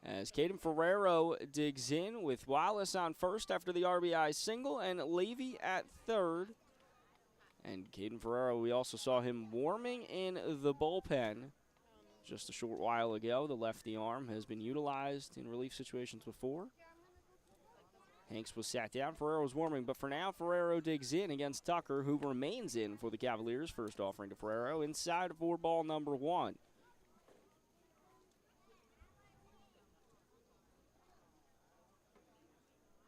as Caden Ferrero digs in with Wallace on first after the RBI single and Levy at third. And Caden Ferrero, we also saw him warming in the bullpen just a short while ago. The lefty arm has been utilized in relief situations before. Hanks was sat down, Ferrero was warming, but for now, Ferrero digs in against Tucker, who remains in for the Cavaliers. First offering to Ferrero, inside for ball number 1.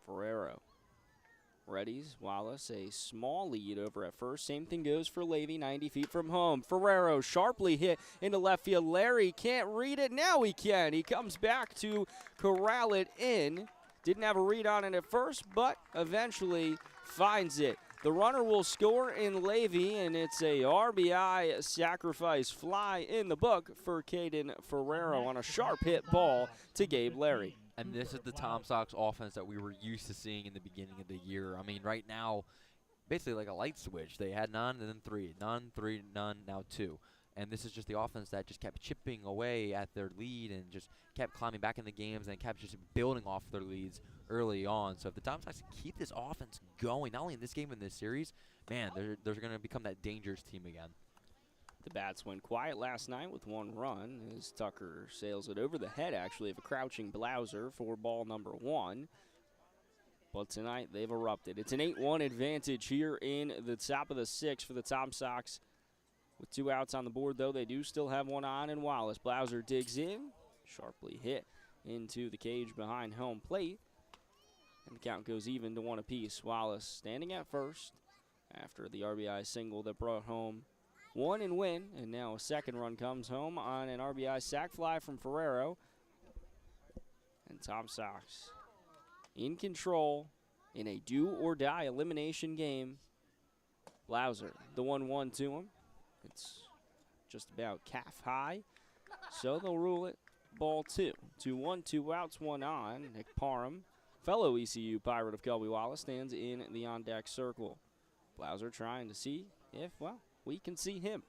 Ferrero readies Wallace, a small lead over at first. Same thing goes for Levy, 90 feet from home. Ferrero sharply hit into left field. Larry can't read it. Now he can. He comes back to corral it in. Didn't have a read on it at first, but eventually finds it. The runner will score in Levy, and it's a RBI sacrifice fly in the book for Caden Ferrero on a sharp hit ball to Gabe Larry. And this is the Tom Sox offense that we were used to seeing in the beginning of the year. I mean, right now, basically like a light switch. They had none and then 3. None, 3, none, now 2. And this is just the offense that just kept chipping away at their lead and just kept climbing back in the games and kept just building off their leads early on. So if the Tom Sox keep this offense going, not only in this game, in this series, man, they're going to become that dangerous team again. The bats went quiet last night with 1 run as Tucker sails it over the head, actually, of a crouching Blauser for ball number 1. But tonight they've erupted. It's an 8-1 advantage here in the top of the 6th for the Tom Sox. With 2 outs on the board, though, they do still have 1 on, and Wallace. Blauser digs in, sharply hit into the cage behind home plate. And the count goes even to 1 apiece. Wallace standing at first after the RBI single that brought home 1 and win, and now a second run comes home on an RBI sac fly from Ferrero. And Tom Sox in control in a do-or-die elimination game. Blauser, the 1-1 to him. It's just about calf high, so they'll rule it ball 2. 2-1, 2 outs, 1 on. Nick Parham, fellow ECU Pirate of Kelby Wallace, stands in the on-deck circle. Blauser trying to see if, well, we can see him.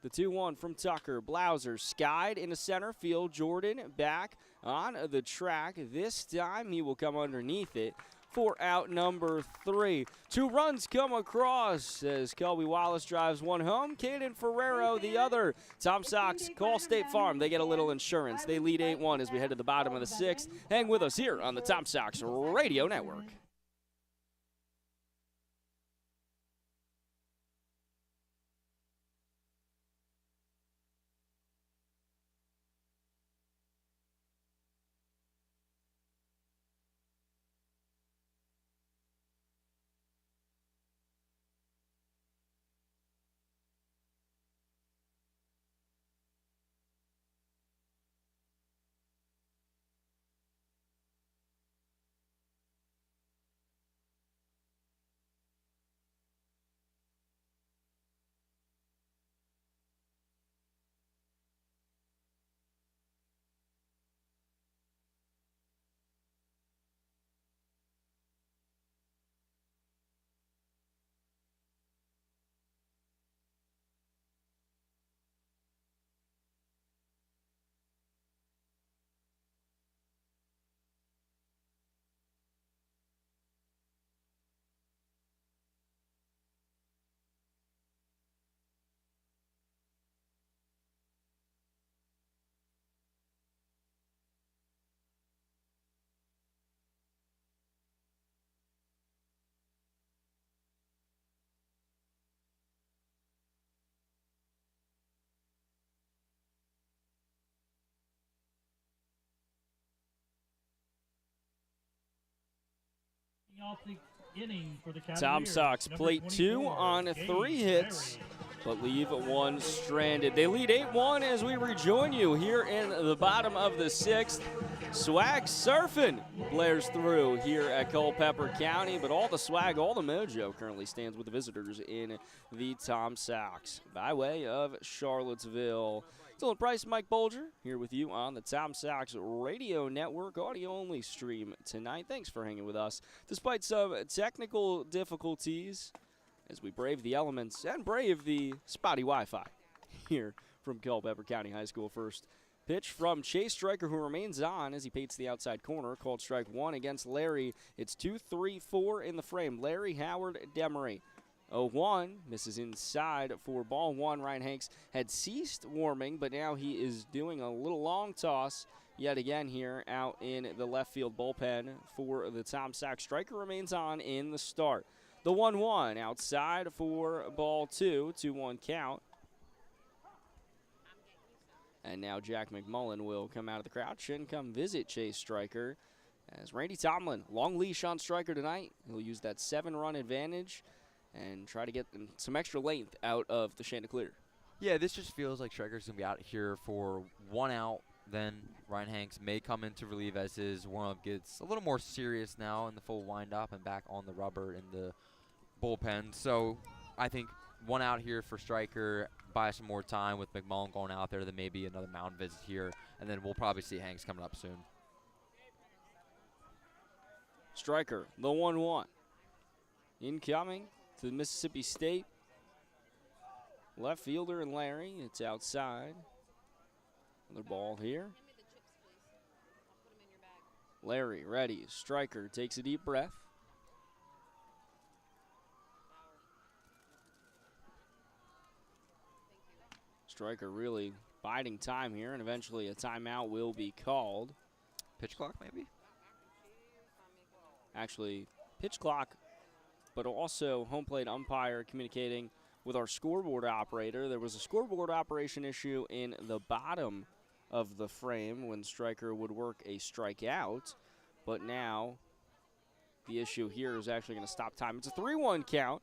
The 2-1 from Tucker. Blauser skied into center field. Jordan back on the track. This time he will come underneath it for out number 3. 2 runs come across as Kelby Wallace drives 1 home. Caden Ferrero the other. Tom Sox call State Farm. They get a little insurance. They lead 8-1 as we head to the bottom of the 6th. Hang with us here on the Tom Sox Radio Network. Off the inning for the Tom Cavaliers, Sox number plate 2 24, on Gabe 3 hits, Berry. but leave 1 stranded. They lead 8-1 as we rejoin you here in the bottom of the 6th. Swag surfing blares through here at Culpeper County, but all the swag, all the mojo currently stands with the visitors in the Tom Sox by way of Charlottesville. Dylan Price, Mike Bolger here with you on the Tom Sox Radio Network, audio-only stream tonight. Thanks for hanging with us. Despite some technical difficulties, as we brave the elements and brave the spotty Wi-Fi here from Culpeper County High School. First pitch from Chase Stryker, who remains on as he paints the outside corner. Called strike 1 against Larry. It's 2-3-4 in the frame. Larry, Howard, Demery. 0-1, misses inside for ball 1. Ryan Hanks had ceased warming, but now he is doing a little long toss yet again here out in the left field bullpen for the Tom Sox. Stryker remains on in the start. The 1-1 outside for ball 2, 2-1 count. And now Jack McMullen will come out of the crouch and come visit Chase Stryker. As Randy Tomlin, long leash on Stryker tonight. He'll use that 7-run advantage and try to get some extra length out of the Chanticleer. Yeah, this just feels like Stryker's going to be out here for 1 out. Then Ryan Hanks may come in to relieve as his warm-up gets a little more serious now in the full wind-up and back on the rubber in the bullpen. So I think 1 out here for Stryker, buy some more time with McMullen going out there. Then maybe another mound visit here, and then we'll probably see Hanks coming up soon. Stryker, the 1-1. Incoming to the Mississippi State. Left fielder and Larry. It's outside. Another ball here. Larry ready. Stryker takes a deep breath. Stryker really biding time here, and eventually a timeout will be called. Pitch clock, maybe? Actually, pitch clock, but also home plate umpire communicating with our scoreboard operator. There was a scoreboard operation issue in the bottom of the frame when Stryker would work a strikeout, but now the issue here is actually going to stop time. It's a 3-1 count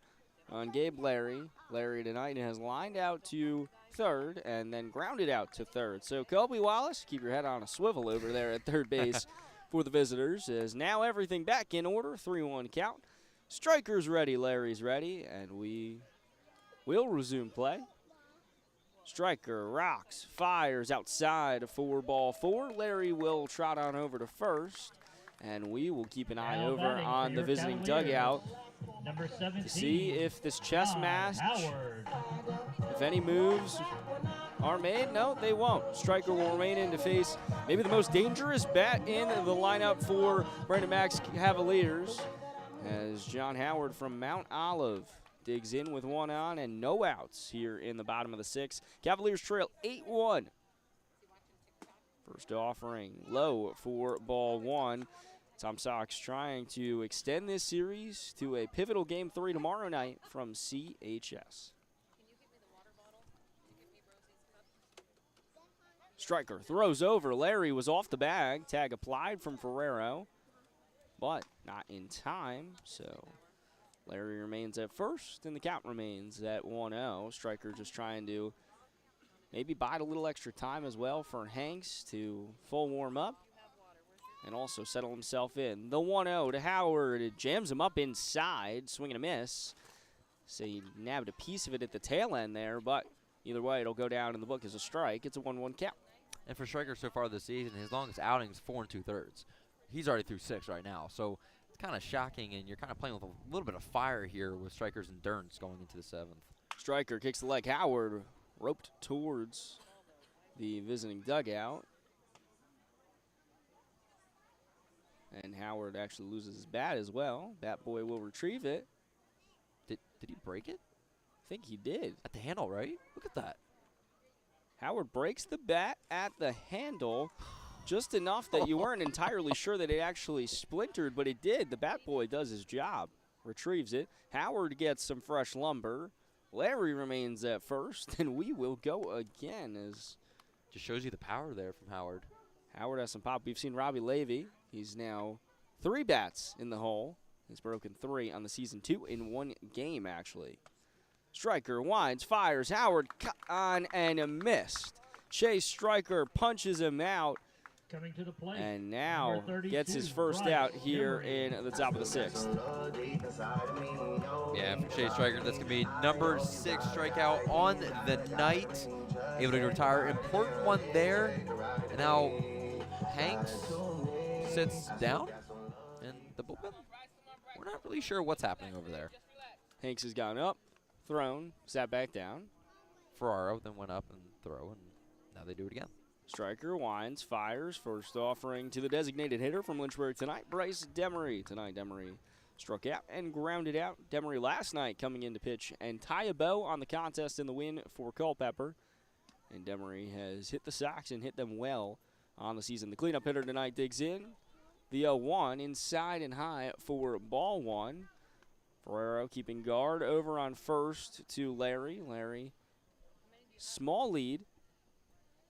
on Gabe Larry. Larry tonight has lined out to third and then grounded out to third. So Kobe Wallace, keep your head on a swivel over there at third base for the visitors, as now everything back in order. 3-1 count. Stryker's ready, Larry's ready, and we will resume play. Stryker rocks, fires outside for ball 4. Larry will trot on over to first, and we will keep an eye over on the visiting dugout Number 17, to see if this chess match, Howard. if any moves are made. No, they won't. Stryker will remain in to face maybe the most dangerous bat in the lineup for Brandon Mack's Cavaliers, as John Howard from Mount Olive digs in with 1 on and no outs here in the bottom of the 6th. Cavaliers trail 8-1. First offering low for ball 1. Tom Sox trying to extend this series to a pivotal game 3 tomorrow night from CHS. Stryker throws over. Larry was off the bag. Tag applied from Ferrero, but not in time. So Larry remains at first, and the count remains at 1-0. Stryker just trying to maybe bide a little extra time as well for Hanks to full warm up and also settle himself in. The 1-0 to Howard. It jams him up inside, swing and a miss. So he nabbed a piece of it at the tail end there, but either way, it'll go down in the book as a strike. It's a 1-1 count. And for Stryker so far this season, his longest outing is 4 2/3. He's already through 6 right now. So it's kind of shocking, and you're kind of playing with a little bit of fire here with Stryker's endurance going into the 7th. Stryker kicks the leg. Howard roped towards the visiting dugout. And Howard actually loses his bat as well. Bat boy will retrieve it. Did he break it? I think he did. At the handle, right? Look at that. Howard breaks the bat at the handle just enough that you weren't entirely sure that it actually splintered, but it did. The bat boy does his job. Retrieves it. Howard gets some fresh lumber. Larry remains at first, and we will go again. As just shows you the power there from Howard. Howard has some pop. We've seen Robbie Levy. He's now 3 bats in the hole He's broken 3 on the season, 2 in 1 game, actually. Striker winds, fires, Howard on and missed. Chase Striker punches him out. Coming to the plate. And now Number gets his 32, first Bryce out here Emery. in the top of the 6th. Yeah, for Chase Striker, that's going to be number 6 strikeout on the night. Able to retire. Important one there. And now Hanks sits down in the bullpen. We're not really sure what's happening over there. Hanks has gone up, thrown, sat back down. Ferraro then went up and throw, and now they do it again. Striker winds, fires, first offering to the designated hitter from Lynchburg tonight, Bryce Demery. Tonight, Demery struck out and grounded out. Demery last night coming in to pitch and tie a bow on the contest in the win for Culpeper. And Demery has hit the Sox and hit them well on the season. The cleanup hitter tonight digs in. The 0-1 inside and high for ball 1. Ferrero keeping guard over on first to Larry. Larry, small lead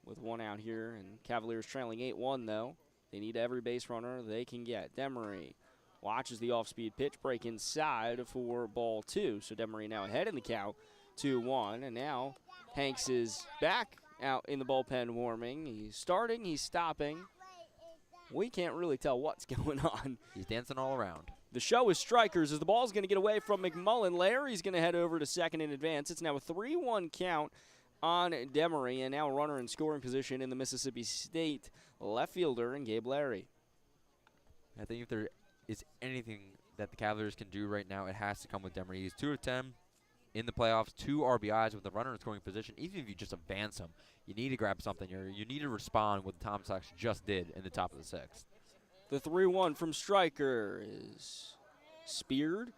with 1 out here, and Cavaliers trailing 8-1 though. They need every base runner they can get. Demery watches the off-speed pitch break inside for ball 2. So Demery now ahead in the count, 2-1, and now Hanks is back out in the bullpen warming. He's starting, he's stopping. We can't really tell what's going on. He's dancing all around. The show is strikers as the ball's going to get away from McMullen. Larry's going to head over to second in advance. It's now a 3-1 count on Demery, and now a runner in scoring position in the Mississippi State left fielder and Gabe Larry. I think if there is anything that the Cavaliers can do right now, it has to come with Demery. He's 2 of 10 in the playoffs, 2 RBIs with the runner in scoring position. Even if you just advance him, you need to grab something. You need to respond what the Tom Sox just did in the top of the 6th. The 3-1 from Striker is speared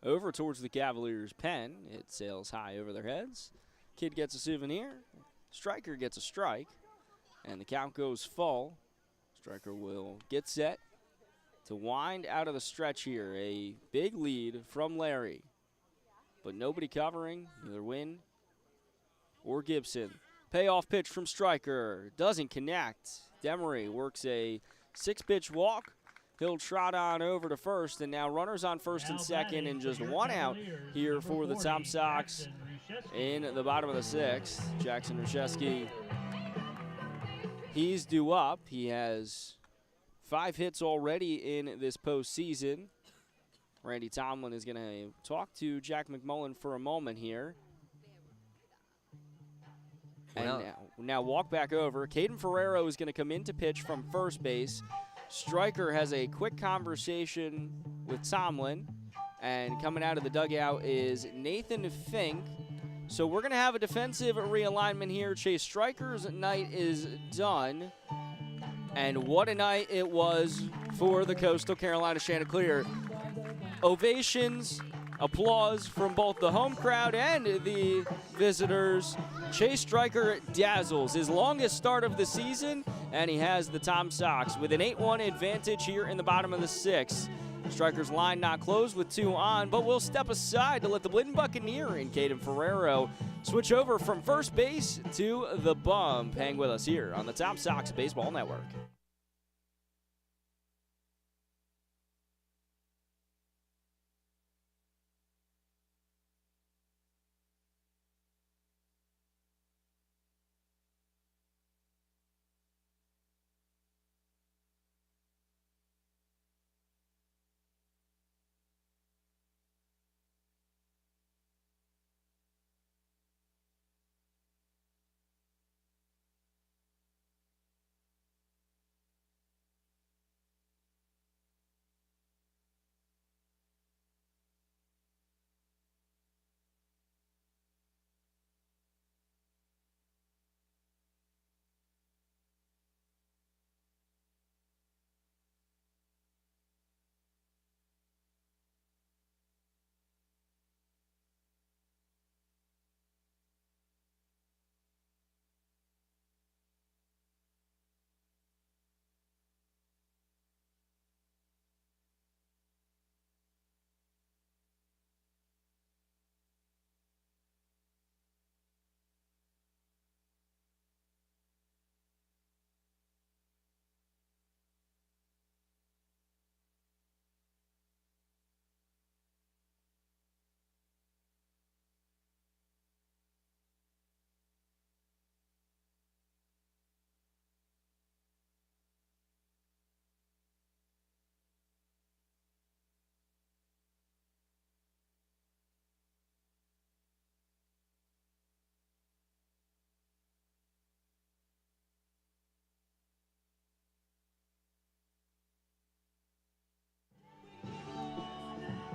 over towards the Cavaliers' pen. It sails high over their heads. Kid gets a souvenir. Striker gets a strike. And the count goes full. Striker will get set to wind out of the stretch here. A big lead from Larry. But nobody covering, either Wynn or Gibson. Payoff pitch from Striker. Doesn't connect. Demery works a 6-pitch walk. He'll trot on over to first, and now runners on first and second, and just 1 out here for the Tom Sox in the bottom of the 6th. Jackson Ruszewski, he's due up. He has 5 hits already in this postseason. Randy Tomlin is going to talk to Jack McMullen for a moment here. And now walk back over. Caden Ferrero is going to come in to pitch from first base. Striker has a quick conversation with Tomlin. And coming out of the dugout is Nathan Fink. So we're going to have a defensive realignment here. Chase Striker's night is done. And what a night it was for the Coastal Carolina Chanticleer. Ovations, applause from both the home crowd and the visitors. Chase Striker dazzles his longest start of the season, and he has the Tom Sox with an 8-1 advantage here in the bottom of the 6th. Striker's line not closed with 2 on, but we'll step aside to let the Blitten Buccaneer and Caden Ferrero switch over from first base to the bump. Hang with us here on the Tom Sox Baseball Network.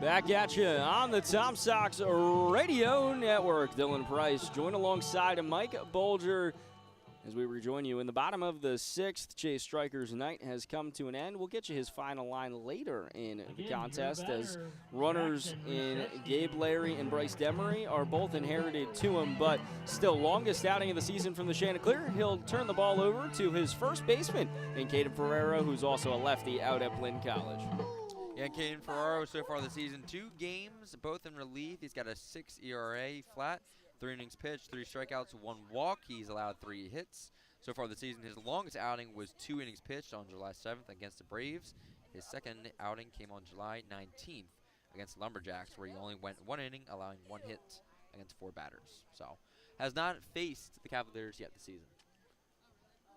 Back at you on the Tom Sox Radio Network. Dylan Price joined alongside Mike Bolger as we rejoin you in the bottom of the 6th. Chase Striker's night has come to an end. We'll get you his final line later in the contest as runners in Gabe Larry and Bryce Demery are both inherited to him, but still longest outing of the season from the Chanticleer. He'll turn the ball over to his first baseman in Caden Ferrero, who's also a lefty out at Blinn College. Yeah, Caden Ferraro so far this season, 2 games, both in relief. He's got a 6 ERA flat, 3 innings pitched, 3 strikeouts, 1 walk. He's allowed 3 hits. So far this season, his longest outing was 2 innings pitched on July 7th against the Braves. His second outing came on July 19th against Lumberjacks, where he only went 1 inning, allowing 1 hit against 4 batters. So, has not faced the Cavaliers yet this season.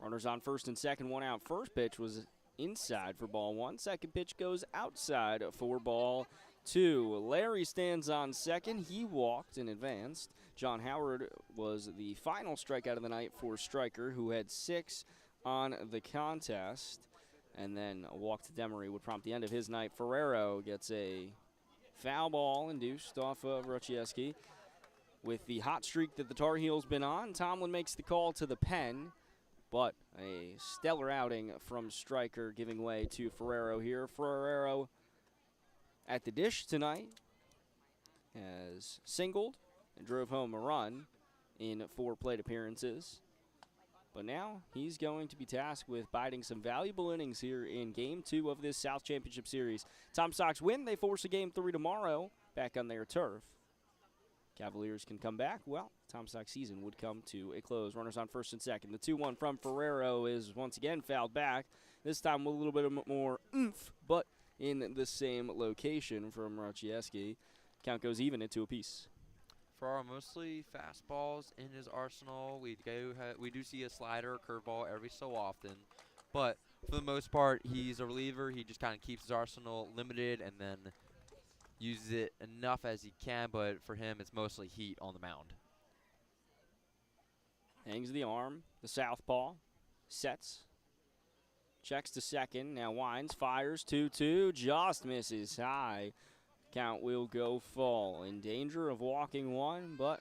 Runners on first and second, 1 out. First pitch was inside for ball 1. Second pitch goes outside for ball 2. Larry stands on second. He walked and advanced. John Howard was the final strikeout of the night for Striker, who had 6 on the contest. And then a walk to Demery would prompt the end of his night. Ferrero gets a foul ball induced off of Ruchieski. With the hot streak that the Tar Heels been on, Tomlin makes the call to the pen. But a stellar outing from Striker, giving way to Ferrero here. Ferrero at the dish tonight has singled and drove home a run in 4 plate appearances. But now he's going to be tasked with biding some valuable innings here in Game 2 of this South Championship Series. Tom Sox win. They force a Game 3 tomorrow back on their turf. Cavaliers can come back. Well, Tom Sox season would come to a close. Runners on first and second. The 2-1 from Ferrero is once again fouled back. This time with a little bit more oomph, but in the same location from Ruchieski. Count goes even at 2 apiece. Ferraro mostly fastballs in his arsenal. We do see a slider, curveball every so often, but for the most part, he's a reliever. He just kind of keeps his arsenal limited and then uses it enough as he can, but for him, it's mostly heat on the mound. Hangs the arm, the southpaw, sets, checks to second, now winds, fires, 2-2, just misses high. Count will go full. In danger of walking one, but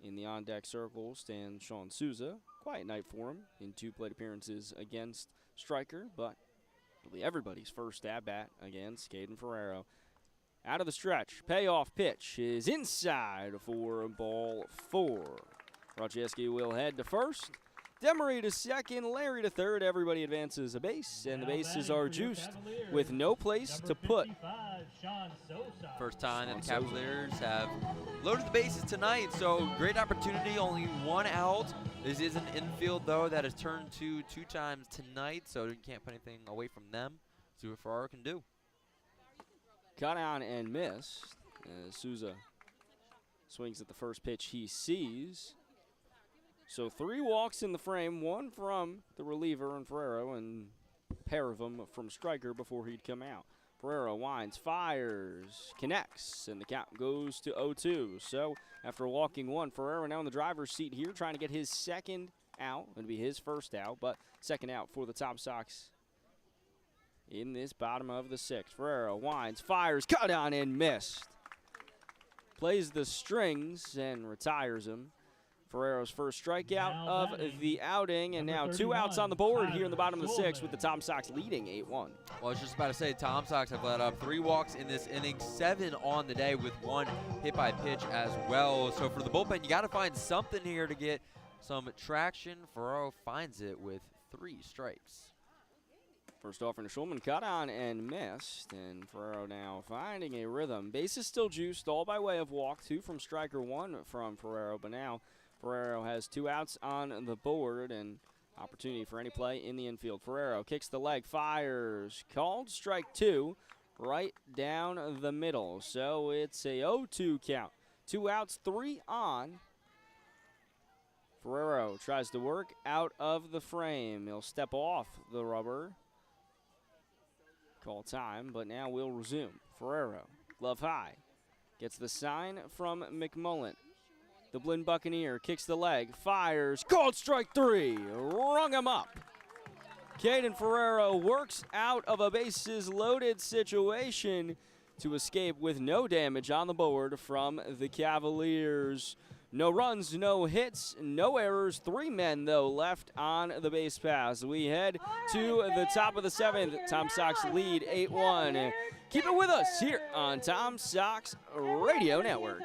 in the on-deck circle stands Sean Souza. Quiet night for him in 2 plate appearances against Striker, but it'll be everybody's first at-bat against Caden Ferrero. Out of the stretch, payoff pitch is inside for ball 4. Ruchieski will head to first. Demery to second, Larry to third. Everybody advances a base, and the bases are juiced with no place to put. First time that the Cavaliers have loaded the bases tonight, so great opportunity, only 1 out. This is an infield, though, that has turned 2 times tonight, so you can't put anything away from them. See what Ferraro can do. Cut on and missed as Souza swings at the first pitch he sees. So 3 walks in the frame, 1 from the reliever and Ferrero, and a pair of them from Striker before he'd come out. Ferrero winds, fires, connects, and the count goes to 0-2. So after walking 1, Ferrero now in the driver's seat here, trying to get his second out. It'll be his first out, but second out for the Tom Sox in this bottom of the 6th. Ferrero winds, fires, cut on and missed. Plays the strings and retires him. Ferrero's first strikeout of the outing, and now 2 outs on the board here in the bottom of the 6th with the Tom Sox leading 8-1. Well, I was just about to say, Tom Sox have let up 3 walks in this inning, 7 on the day with 1 hit by pitch as well. So for the bullpen, you got to find something here to get some traction. Ferrero finds it with 3 strikes. First offering to Schulman, cut on and missed, and Ferrero now finding a rhythm. Bases still juiced, all by way of walk. 2 from Striker, 1 from Ferrero, but now Ferrero has 2 outs on the board and opportunity for any play in the infield. Ferrero kicks the leg, fires, called strike 2, right down the middle. So it's a 0-2 count. 2 outs, 3 on. Ferrero tries to work out of the frame. He'll step off the rubber. Call time, but now we'll resume. Ferrero, glove high, gets the sign from McMullen. The Blinn Buccaneer kicks the leg, fires, called strike 3, rung him up. Caden Ferrero works out of a bases loaded situation, to escape with no damage on the board from the Cavaliers. No runs, no hits, no errors. 3 men, though, left on the base pass. We head to the top of the 7th. Tom Sox lead 8-1. Keep it with us here on Tom Sox Radio Network.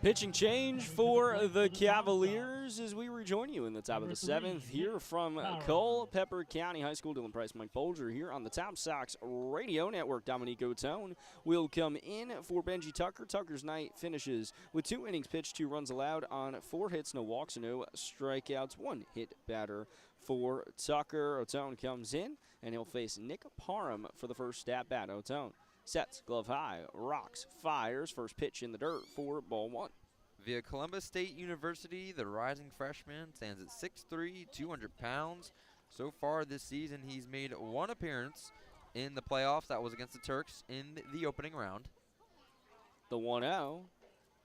Pitching change for the Cavaliers as we rejoin you in the top of the 7th here from Culpeper County High School. Dylan Price, Mike Bolger here on the Tom Sox Radio Network. Dominique Otone will come in for Benji Tucker. Tucker's night finishes with 2 innings pitched, 2 runs allowed on 4 hits, no walks, and no strikeouts. 1 hit batter for Tucker. Otone comes in, and he'll face Nick Parham for the first at bat. Otone sets, glove high, rocks, fires. First pitch in the dirt for ball 1. Via Columbus State University, the rising freshman stands at 6'3", 200 pounds. So far this season, he's made 1 appearance in the playoffs. That was against the Turks in the opening round. The 1-0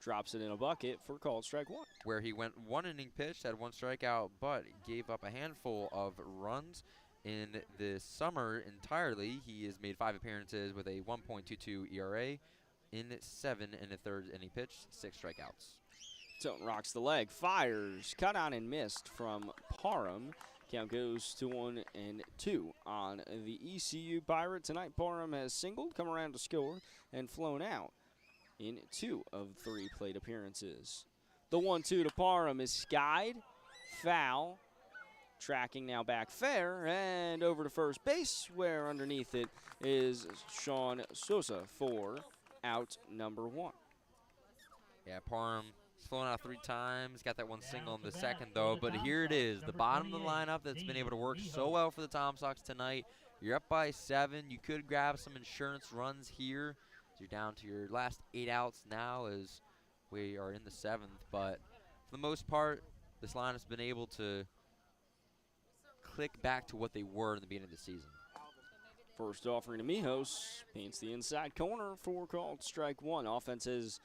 drops it in a bucket for called strike 1. Where he went 1 inning pitched, had 1 strikeout, but gave up a handful of runs. In the summer entirely, he has made 5 appearances with a 1.22 ERA in 7 1/3 inning pitched, 6 strikeouts. Tone rocks the leg, fires, cut on and missed from Parham. Count goes to 1-2 on the ECU Pirate. Tonight, Parham has singled, come around to score, and flown out in 2 of 3 plate appearances. The 1-2 to Parham is skied, foul. Tracking now back fair and over to first base, where underneath it is Sean Sosa for out number 1. Yeah, Parham flown out 3 times, got that 1 single in the second though, but here it is, the bottom of the lineup that's been able to work so well for the Tom Sox tonight. You're up by 7, you could grab some insurance runs here. You're down to your last 8 outs now as we are in the 7th, but for the most part, this lineup's been able to click back to what they were in the beginning of the season. First offering to Mijos, paints the inside corner for called strike 1. Offense has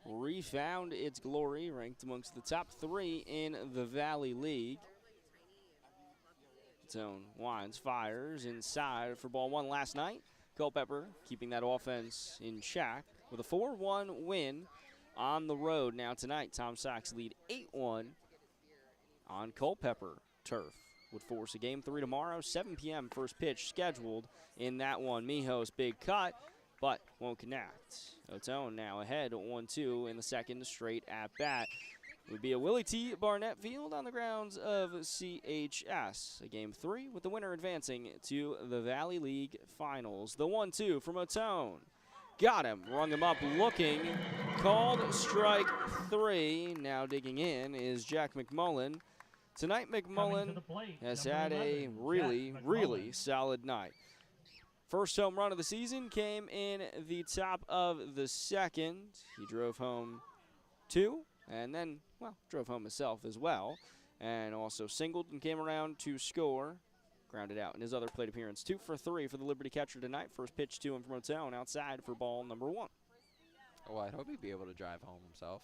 refound its glory, ranked amongst the top 3 in the Valley League. Zone winds, fires inside for ball 1 last night. Culpeper keeping that offense in check with a 4-1 win on the road. Now tonight, Tom Sox lead 8-1 on Culpeper turf. Would force a game 3 tomorrow, 7 p.m. first pitch scheduled in that one. Mijos big cut, but won't connect. Otone now ahead 1-2 in the second straight at bat. It would be a Willie T. Barnett Field on the grounds of CHS. A game 3 with the winner advancing to the Valley League Finals. The 1-2 from Otone. Got him, rung him up looking, called strike 3. Now digging in is Jack McMullen. Tonight McMullen has had a really solid night. First home run of the season came in the top of the second. He drove home 2 and then, well, drove home himself as well. And also singled and came around to score. Grounded out in his other plate appearance. 2 for 3 for the Liberty catcher tonight. First pitch to him from Otone outside for ball number 1. Oh, I'd hope he'd be able to drive home himself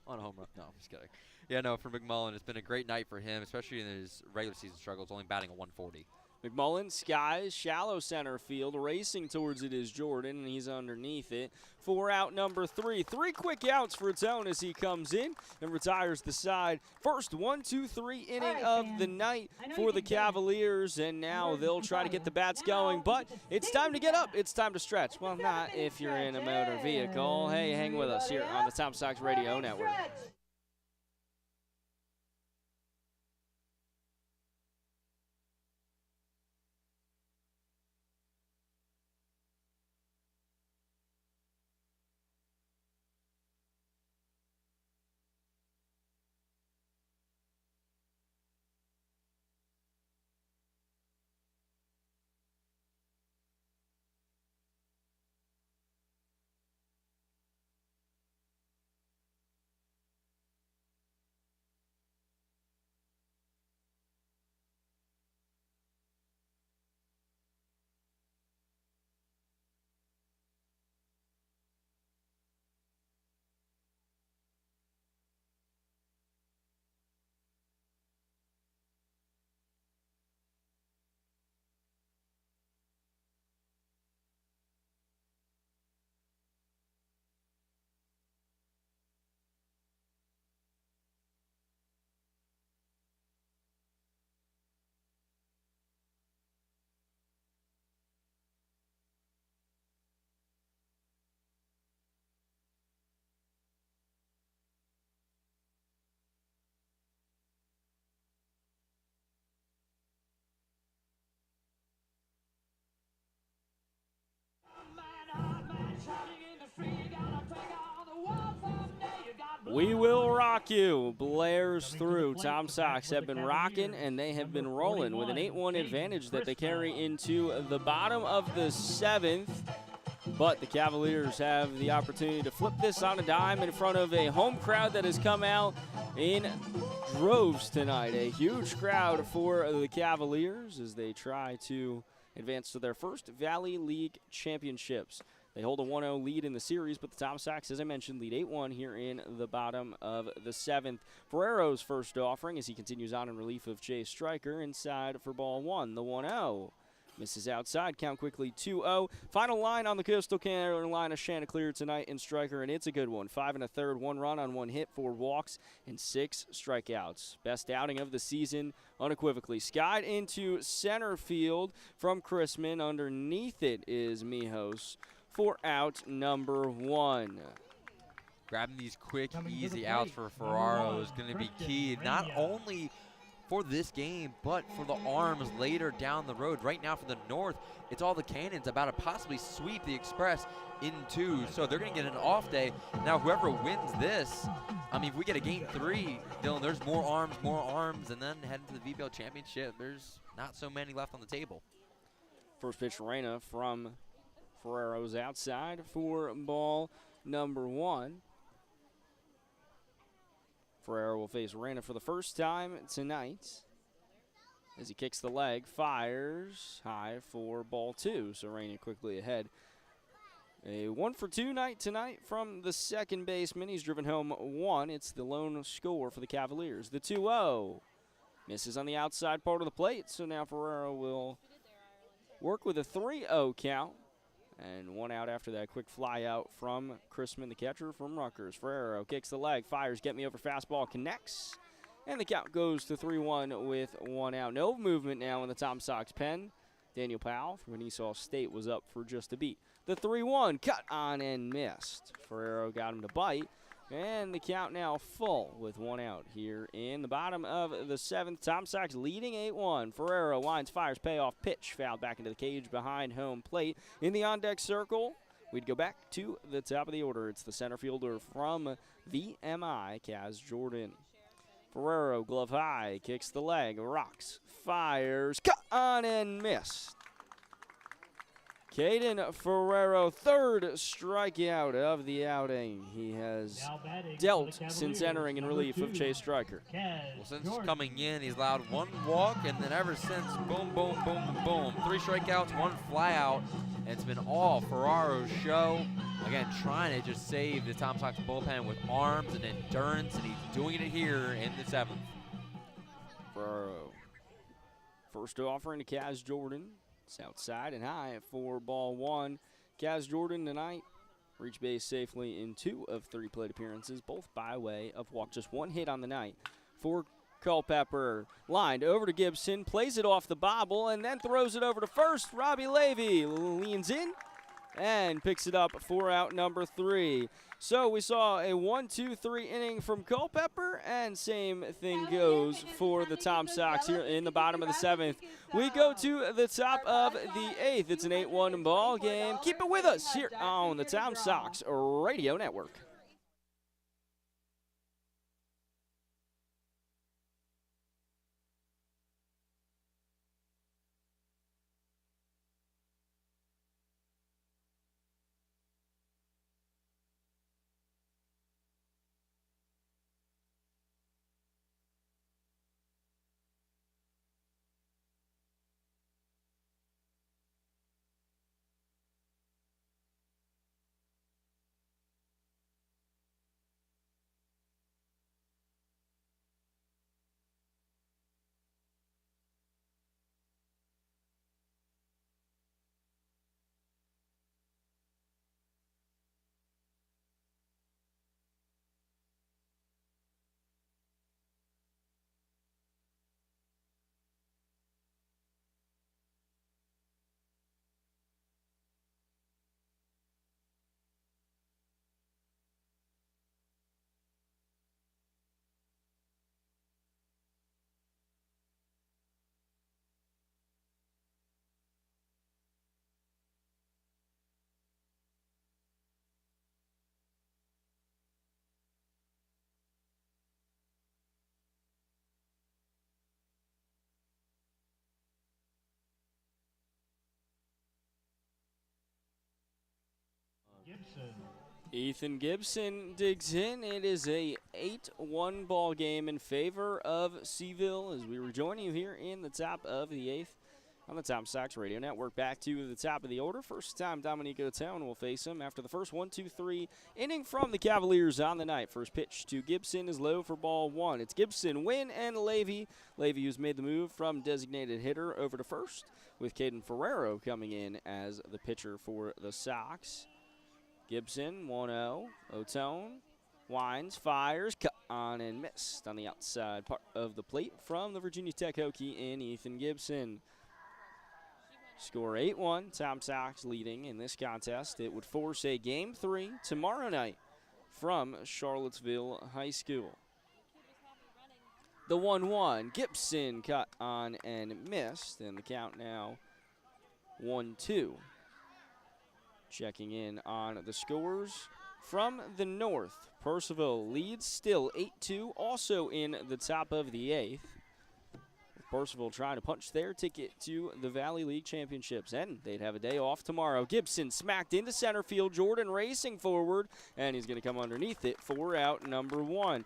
on a home run. No, I'm just kidding. Yeah, no, for McMullen, it's been a great night for him, especially in his regular season struggles, only batting a 140. McMullen skies shallow center field. Racing towards it is Jordan, and he's underneath it. 4 out number 3. 3 quick outs for Otone as he comes in and retires the side. First 1-2-3 inning of the night for the Cavaliers, and now they'll try to get the bats going, but it's time to get up. It's time to stretch. Well, not if you're in a motor vehicle. Hey, hang with us here on the Tom Sox Radio Network. We will rock you. Blares through. Tom Sox have been rocking, and they have been rolling with an 8-1 advantage that they carry into the bottom of the 7th. But the Cavaliers have the opportunity to flip this on a dime in front of a home crowd that has come out in droves tonight. A huge crowd for the Cavaliers as they try to advance to their first Valley League championships. They hold a 1-0 lead in the series, but the Tom Sox, as I mentioned, lead 8-1 here in the bottom of the 7th. Ferrero's first offering as he continues on in relief of Jay Stryker. Inside for ball 1, the 1-0. Misses outside, count quickly 2-0. Final line on the Coastal Carolina Chanticleer tonight in Stryker, and it's a good one. 5 1/3, 1 run on 1 hit, 4 walks, and 6 strikeouts. Best outing of the season, unequivocally. Skied into center field from Chrisman. Underneath it is Mijos for out number 1. Grabbing these quick, easy outs for Ferraro is going to be key, not only for this game, but for the arms later down the road. Right now for the North, it's all the Cannons about to possibly sweep the Express in 2, so they're going to get an off day. Now, whoever wins this, I mean, if we get a game 3, Dylan, there's more arms, and then heading to the VBL Championship, there's not so many left on the table. First pitch, Reyna from Ferrero's outside for ball number 1. Ferrero will face Reyna for the first time tonight as he kicks the leg, fires high for ball 2. So Reyna quickly ahead. A 1-for-2 night tonight from the second baseman. He's driven home 1. It's the lone score for the Cavaliers. The 2-0 misses on the outside part of the plate. So now Ferrero will work with a 3-0 count. And 1 out after that quick fly out from Chrisman, the catcher from Rutgers. Ferrero kicks the leg, fires, get me over fastball, connects. And the count goes to 3-1 with 1 out. No movement now in the Tom Sox pen. Daniel Powell from Esaw State was up for just a beat. The 3-1 cut on and missed. Ferrero got him to bite. And the count now full with 1 out here in the bottom of the 7th. Tom Sox leading 8-1. Ferrero winds, fires, payoff, pitch. Fouled back into the cage behind home plate. In the on-deck circle, we'd go back to the top of the order. It's the center fielder from VMI, Kaz Jordan. Ferrero, glove high, kicks the leg, rocks, fires, cut on and missed. Caden Ferrero, 3rd strikeout of the outing. He has dealt since entering in relief of Chase Stryker. Well, since coming in, he's allowed 1 walk, and then ever since, boom, boom, boom, boom, boom. 3 strikeouts, 1 flyout, and it's been all Ferraro's show. Again, trying to just save the Tom Sox bullpen with arms and endurance, and he's doing it here in the 7th. Ferrero, first offering to Kaz Jordan. It's outside and high for ball 1. Kaz Jordan tonight reached base safely in 2 of 3 plate appearances, both by way of walk. Just 1 hit on the night for Culpeper. Lined over to Gibson, plays it off the bobble, and then throws it over to first. Robbie Levy leans in and picks it up for out number 3. So we saw a 1-2-3 inning from Culpeper, and same thing goes for the Tom Sox here in the bottom of the 7th. We go to the top of the 8th. It's an 8-1 ball game. Keep it with us here on the Tom Sox Radio Network. Gibson. Ethan Gibson digs in. It is a 8-1 ball game in favor of Seville as we rejoin you here in the top of the 8th on the Tom Sox Radio Network. Back to the top of the order. First time Dominico Town will face him after the first 1-2-3 inning from the Cavaliers on the night. First pitch to Gibson is low for ball 1. It's Gibson, Wynn, and Levy. Levy, who's made the move from designated hitter over to first, with Caden Ferrero coming in as the pitcher for the Sox. Gibson, 1-0. Otone winds, fires, cut on and missed on the outside part of the plate from the Virginia Tech Hokie in Ethan Gibson. Score 8-1. Tom Sox leading in this contest. It would force a Game 3 tomorrow night from Charlottesville High School. The 1-1. Gibson cut on and missed, and the count now 1-2. Checking in on the scores from the north. Purcellville leads still 8-2, also in the top of the 8th. Purcellville trying to punch their ticket to the Valley League Championships, and they'd have a day off tomorrow. Gibson smacked into center field. Jordan racing forward, and he's going to come underneath it for out number 1.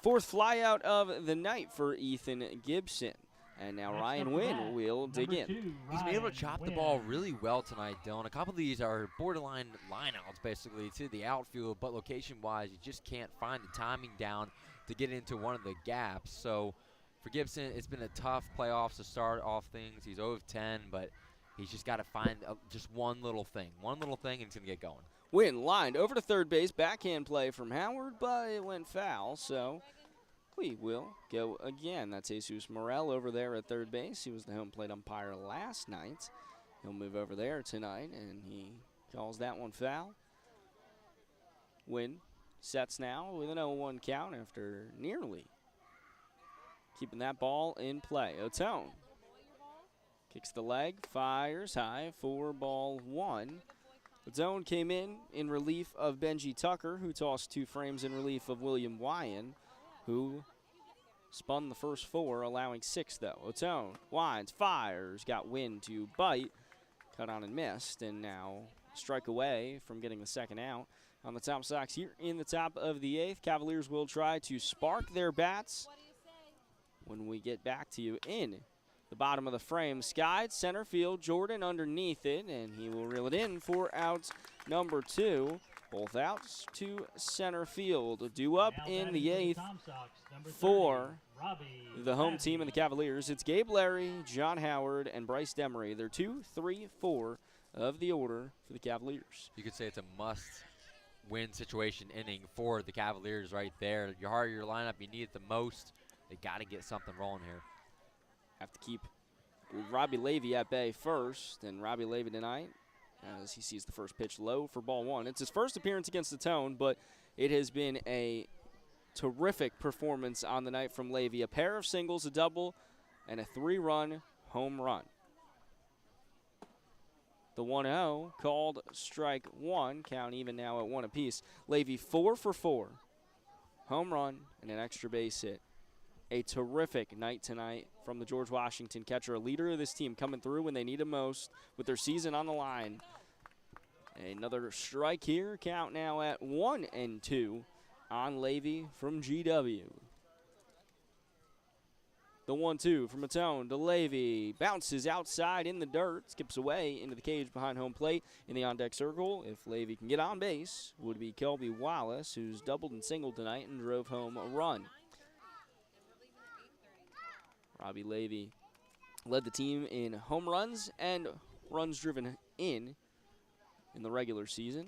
4th flyout of the night for Ethan Gibson. And now Ryan Wynn will dig in. He's been able to chop the ball really well tonight, Dylan. A couple of these are borderline lineouts, basically, to the outfield, but location-wise, you just can't find the timing down to get into one of the gaps. So for Gibson, it's been a tough playoffs to start off things. He's 0 of 10, but he's just got to find just one little thing. One little thing, and he's going to get going. Wynn lined over to third base. Backhand play from Howard, but it went foul, so we will go again. That's Jesus Morel over there at third base. He was the home plate umpire last night. He'll move over there tonight, and he calls that one foul. Wynn sets now with an 0-1 count after nearly keeping that ball in play. Otone kicks the leg, fires high for ball one. Otone came in relief of Benji Tucker, who tossed 2 frames in relief of William Wyan, who spun the first 4, allowing 6 though. Otone winds, fires, got Wynn to bite, cut on and missed, and now strike away from getting the second out on the Tom Sox here in the top of the 8th. Cavaliers will try to spark their bats when we get back to you in the bottom of the frame. Skied, center field, Jordan underneath it, and he will reel it in for out number 2. Both outs to center field. Due up in the 8th for the home team and the Cavaliers. It's Gabe Larry, John Howard, and Bryce Demery. They're 2, 3, 4 of the order for the Cavaliers. You could say it's a must-win situation inning for the Cavaliers right there. Your heart of your lineup, you need it the most. They got to get something rolling here. Have to keep Robbie Levy at bay first, and Robbie Levy tonight, as he sees the first pitch low for ball 1. It's his first appearance against the Tone, but it has been a terrific performance on the night from Levy. A pair of singles, a double, and a 3-run home run. The 1-0 called strike 1, count even now at 1 apiece. Levy 4 for 4, home run and an extra base hit. A terrific night tonight from the George Washington catcher, a leader of this team coming through when they need him most with their season on the line. Another strike here, count now at 1-2 on Levy from GW. The 1-2 from Otone to Levy. Bounces outside in the dirt, skips away into the cage behind home plate in the on-deck circle. If Levy can get on base, would be Kelby Wallace, who's doubled and singled tonight and drove home a run. Robbie Levy led the team in home runs and runs driven in the regular season.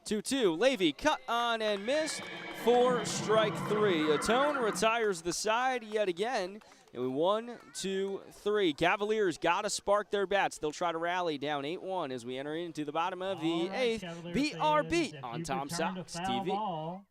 2-2, Levy cut on and missed for strike 3. Otone retires the side yet again. And 1, 2, 3. Cavaliers got to spark their bats. They'll try to rally down 8-1 as we enter into the bottom of the 8th. BRB on Tom Sox TV. Ball.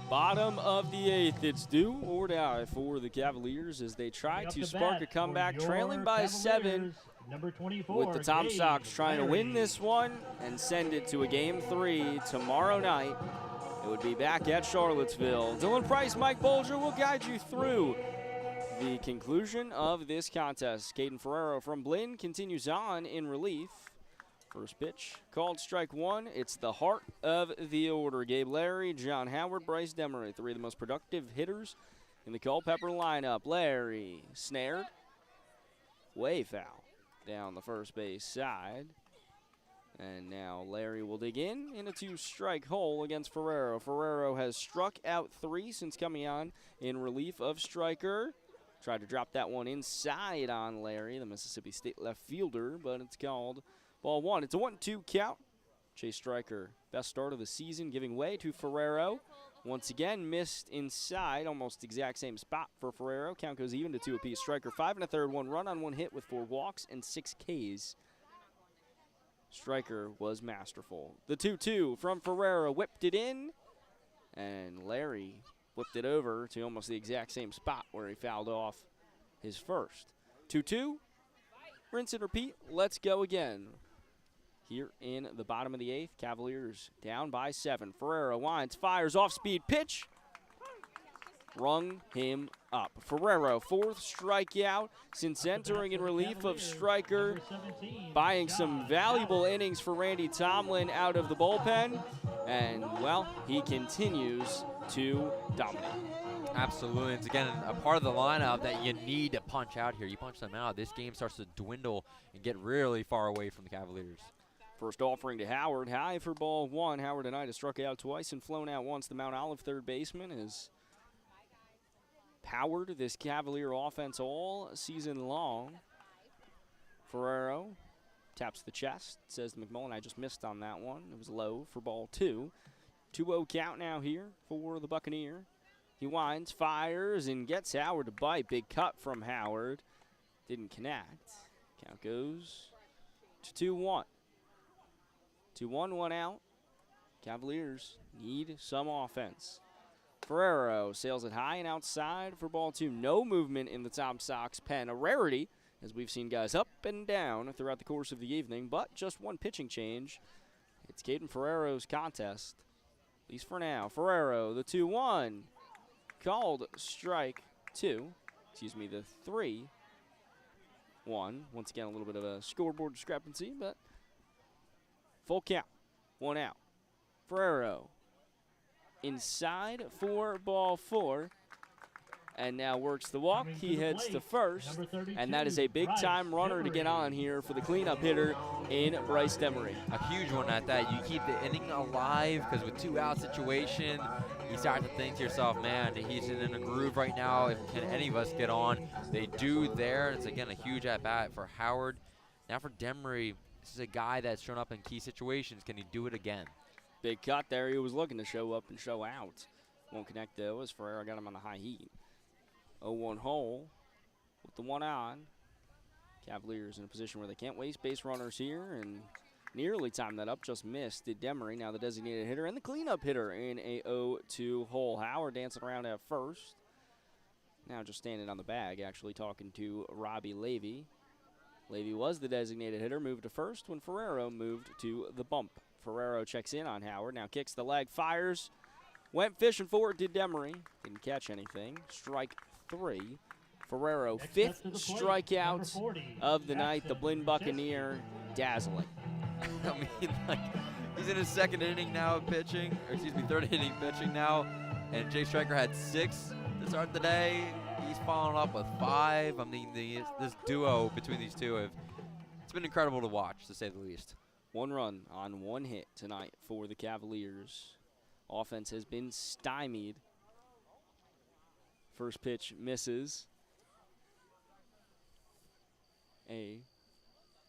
Bottom of the 8th, it's do or die for the Cavaliers as they try to spark a comeback, trailing by 7 Number 24, with the Tom Sox trying to win this one and send it to a Game 3 tomorrow night. It would be back at Charlottesville. Dylan Price, Mike Bolger will guide you through the conclusion of this contest. Caden Ferrero from Blinn continues on in relief. First pitch called strike 1. It's the heart of the order. Gabe Larry, John Howard, Bryce Demery, 3 of the most productive hitters in the Culpeper lineup. Larry snared, way foul down the first base side. And now Larry will dig in a 2-strike hole against Ferrero. Ferrero has struck out 3 since coming on in relief of Stryker. Tried to drop that one inside on Larry, the Mississippi State left fielder, but it's called ball 1. It's a 1-2 count. Chase Stryker, best start of the season, giving way to Ferrero. Once again, missed inside, almost exact same spot for Ferrero. Count goes even to 2 apiece. Striker 5 1/3, 1 run on 1 hit with 4 walks and 6 Ks. Striker was masterful. The 2-2 from Ferrero whipped it in, and Larry whipped it over to almost the exact same spot where he fouled off his first. 2-2, rinse and repeat. Let's go again. Here in the bottom of the 8th, Cavaliers down by 7. Ferrero winds, fires off-speed pitch. Rung him up. Ferrero, 4th strikeout since entering in relief of Striker, buying some valuable innings for Randy Tomlin out of the bullpen. And, well, he continues to dominate. Absolutely. It's, again, a part of the lineup that you need to punch out here. You punch them out, this game starts to dwindle and get really far away from the Cavaliers. First offering to Howard, high for ball 1. Howard tonight has struck out twice and flown out once. The Mount Olive third baseman has powered this Cavalier offense all season long. Ferrero taps the chest, says to McMullen, I just missed on that one. It was low for ball 2. 2-0 count now here for the Buccaneer. He winds, fires, and gets Howard to bite. Big cut from Howard. Didn't connect. Count goes to 2-1. 2-1, 1 out. Cavaliers need some offense. Ferrero sails it high and outside for ball 2. No movement in the Tom Sox pen. A rarity, as we've seen guys up and down throughout the course of the evening, but just one pitching change. It's Caden Ferrero's contest, at least for now. Ferrero, the 2-1. Called strike 2. Excuse me, the 3-1. Once again, a little bit of a scoreboard discrepancy, but full count, 1 out. Ferrero inside for ball 4, and now works the walk. He heads to first, and that is a big-time runner to get on here for the cleanup hitter in Bryce Demery. A huge one at that. You keep the inning alive, because with 2-out situation, you start to think to yourself, man, he's in a groove right now. Can any of us get on? They do there. It's, again, a huge at-bat for Howard. Now for Demery. This is a guy that's shown up in key situations. Can he do it again? Big cut there. He was looking to show up and show out. Won't connect, though, as Ferrero got him on the high heat. 0-1 hole with the 1 on. Cavaliers in a position where they can't waste base runners here, and nearly timed that up. Just missed. Did Demery, now the designated hitter and the cleanup hitter in a 0-2 hole. Howard dancing around at first. Now just standing on the bag, actually talking to Robbie Levy. Levy was the designated hitter, moved to first when Ferrero moved to the bump. Ferrero checks in on Howard, now kicks the leg, fires, went fishing for it, did Demery. Didn't catch anything. Strike 3. Ferrero, 5th strikeout of the night. The Blinn Buccaneer, dazzling. I mean, like, he's in his 2nd inning now of pitching, or excuse me, 3rd inning pitching now, and Jay Striker had 6 to start the day. He's following up with 5. I mean, this duo between these two, it's been incredible to watch, to say the least. 1 run on 1 hit tonight for the Cavaliers. Offense has been stymied. First pitch misses. A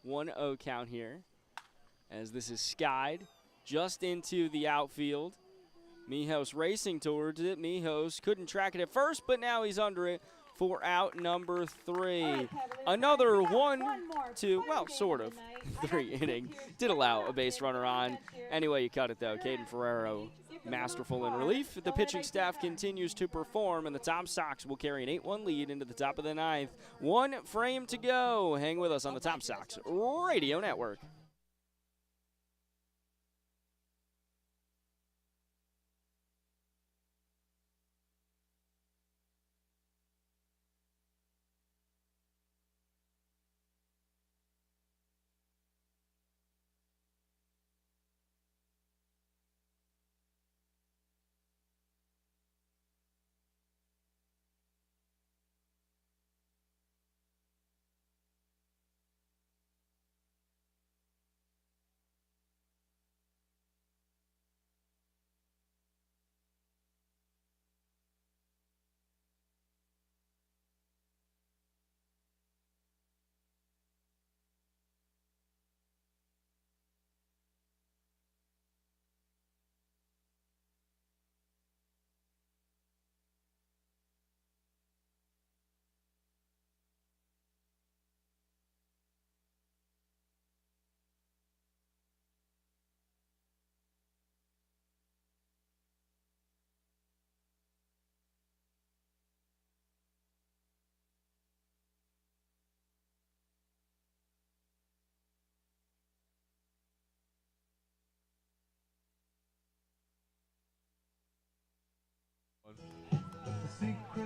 1-0 count here, as this is skied just into the outfield. Mijos racing towards it. Mijos couldn't track it at first, but now he's under it for out number 3. Another 1-2, well, sort of, 3 inning. Did allow a base runner on. Anyway, you cut it, though. Caden Ferrero, masterful in relief. The pitching staff continues to perform, and the Tom Sox will carry an 8-1 lead into the top of the 9th. 1 frame to go. Hang with us on the Tom Sox Radio Network.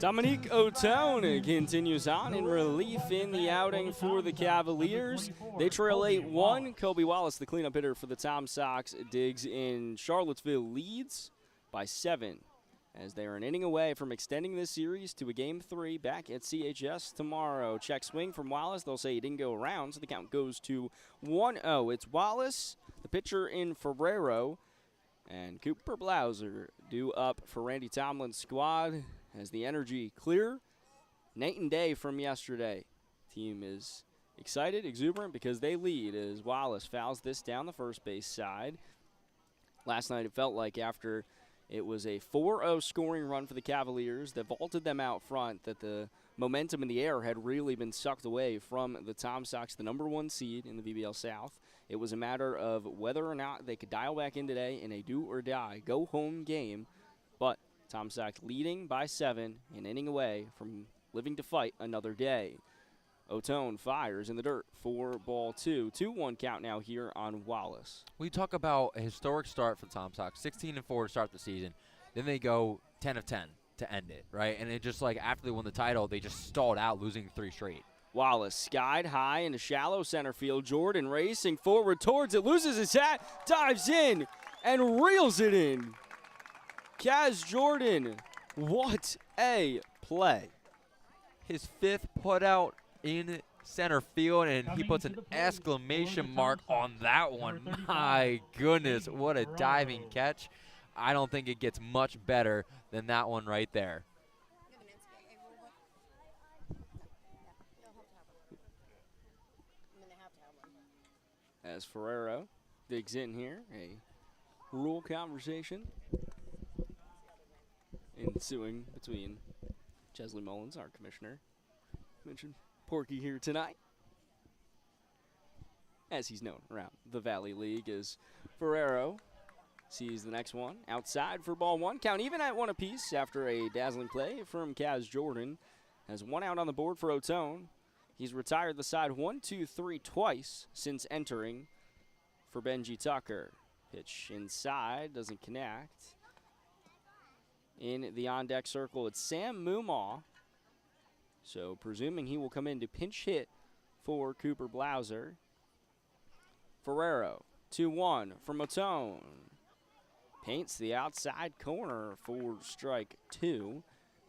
Dominique Otone continues on in relief in the outing for the Cavaliers. They trail 8-1. Kobe Wallace, the cleanup hitter for the Tom Sox, digs in. Charlottesville leads by 7 as they are an inning away from extending this series to a Game 3 back at CHS tomorrow. Check swing from Wallace. They'll say he didn't go around, so the count goes to 1-0. It's Wallace, the pitcher in Ferrero, and Cooper Blauser due up for Randy Tomlin's squad as the energy clear. Night and day from yesterday. Team is excited, exuberant, because they lead as Wallace fouls this down the first base side. Last night it felt like after it was a 4-0 scoring run for the Cavaliers that vaulted them out front, that the momentum in the air had really been sucked away from the Tom Sox, the #1 seed in the VBL South. It was a matter of whether or not they could dial back in today in a do-or-die, go-home game. But Tom Sox leading by 7, an inning away from living to fight another day. Otone fires in the dirt for ball 2. 2-1 count now here on Wallace. We talk about a historic start for the Tom Sox, 16-4 to start the season. Then they go 10 of 10 to end it, right? And it just like after they won the title, they just stalled out, losing 3 straight. Wallace skied high into shallow center field. Jordan racing forward towards it, loses his hat, dives in, and reels it in. Kaz Jordan, what a play. His 5th putout in center field, and he puts an exclamation mark on that one. My goodness, what a diving catch. I don't think it gets much better than that one right there. As Ferrero digs in here, a rule conversation ensuing between Chesley Mullins, our commissioner. Mentioned Porky here tonight, as he's known around the Valley League, as Ferrero sees the next one outside for ball 1. Count even at 1 apiece after a dazzling play from Kaz Jordan. Has 1 out on the board for Otone. He's retired the side 1-2-3 twice since entering for Benji Tucker. Pitch inside, doesn't connect. In the on-deck circle, it's Sam Mumaw. So presuming he will come in to pinch hit for Cooper Blauser. Ferrero, 2-1 from Otone. Paints the outside corner for strike 2.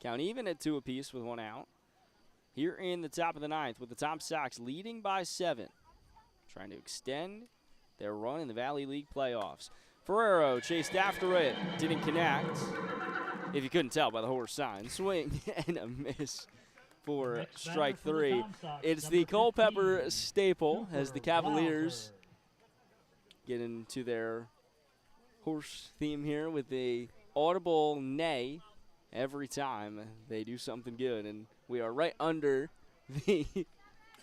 Count even at 2 apiece with 1 out. Here in the top of the 9th with the Tom Sox leading by 7. Trying to extend their run in the Valley League playoffs. Ferrero chased after it, didn't connect. If you couldn't tell by the horse sign, swing and a miss for strike 3. It's the Culpeper staple as the Cavaliers get into their horse theme here with the audible neigh every time they do something good. And we are right under the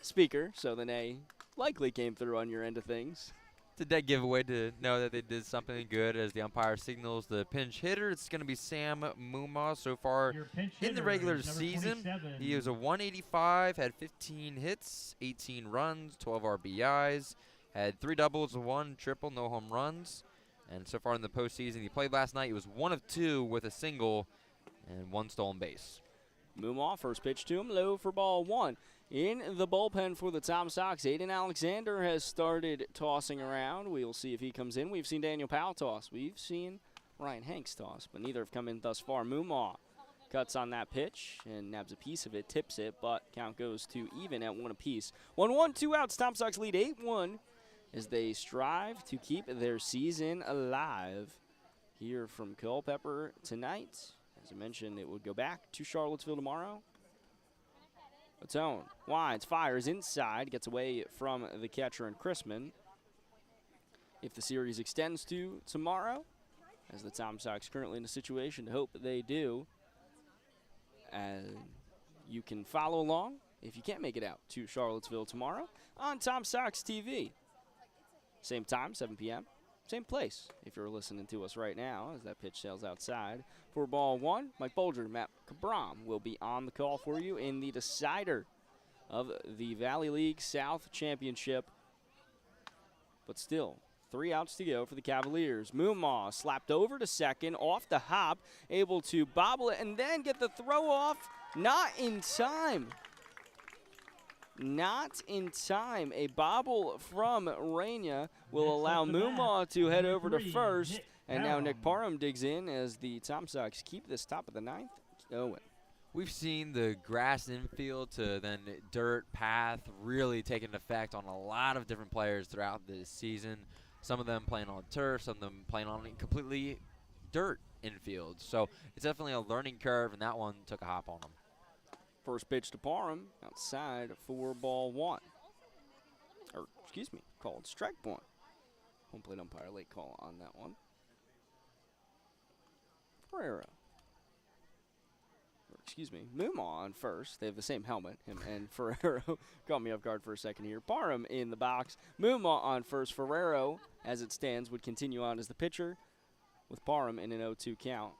speaker, so the neigh likely came through on your end of things. It's a dead giveaway to know that they did something good as the umpire signals the pinch hitter. It's going to be Sam Mumaw. So far in the regular season, he was a 185, had 15 hits, 18 runs, 12 RBIs, had 3 doubles, 1 triple, no home runs. And so far in the postseason, he played last night. He was 1 of 2 with a single and 1 stolen base. Mumaw, first pitch to him, low for ball 1. In the bullpen for the Tom Sox, Aiden Alexander has started tossing around. We'll see if he comes in. We've seen Daniel Powell toss. We've seen Ryan Hanks toss, but neither have come in thus far. Mumaw cuts on that pitch and nabs a piece of it, tips it, but count goes to even at 1 apiece. 1-1, 2 outs. Tom Sox lead 8-1 as they strive to keep their season alive. Here from Culpeper tonight. As I mentioned, it would go back to Charlottesville tomorrow. Otone winds, fires inside, gets away from the catcher and Chrisman. If the series extends to tomorrow, as the Tom Sox currently in a situation to hope they do, you can follow along if you can't make it out to Charlottesville tomorrow on Tom Sox TV. Same time, 7 p.m. Same place if you're listening to us right now as that pitch sails outside. For ball 1, Mike Bolger, Matt Cabram will be on the call for you in the decider of the Valley League South Championship. But still, 3 outs to go for the Cavaliers. Mumaw slapped over to second, off the hop, able to bobble it and then get the throw off Not in time. Not in time. A bobble from Raina will allow Mumma to head over to first. And now Nick Parham digs in as the Tom Sox keep this top of the ninth going. We've seen the grass infield to then dirt path really take an effect on a lot of different players throughout this season. Some of them playing on turf, some of them playing on completely dirt infield. So it's definitely a learning curve, and that one took a hop on them. First pitch to Parham, outside for ball one. Or, excuse me, called strike one. Home plate umpire late call on that one. Ferrero. Or, excuse me, Mumma on first. They have the same helmet, him and Ferrero. Caught me off guard for a second here. Parham in the box. Mumma on first. Ferrero, as it stands, would continue on as the pitcher with Parham in an 0-2 count.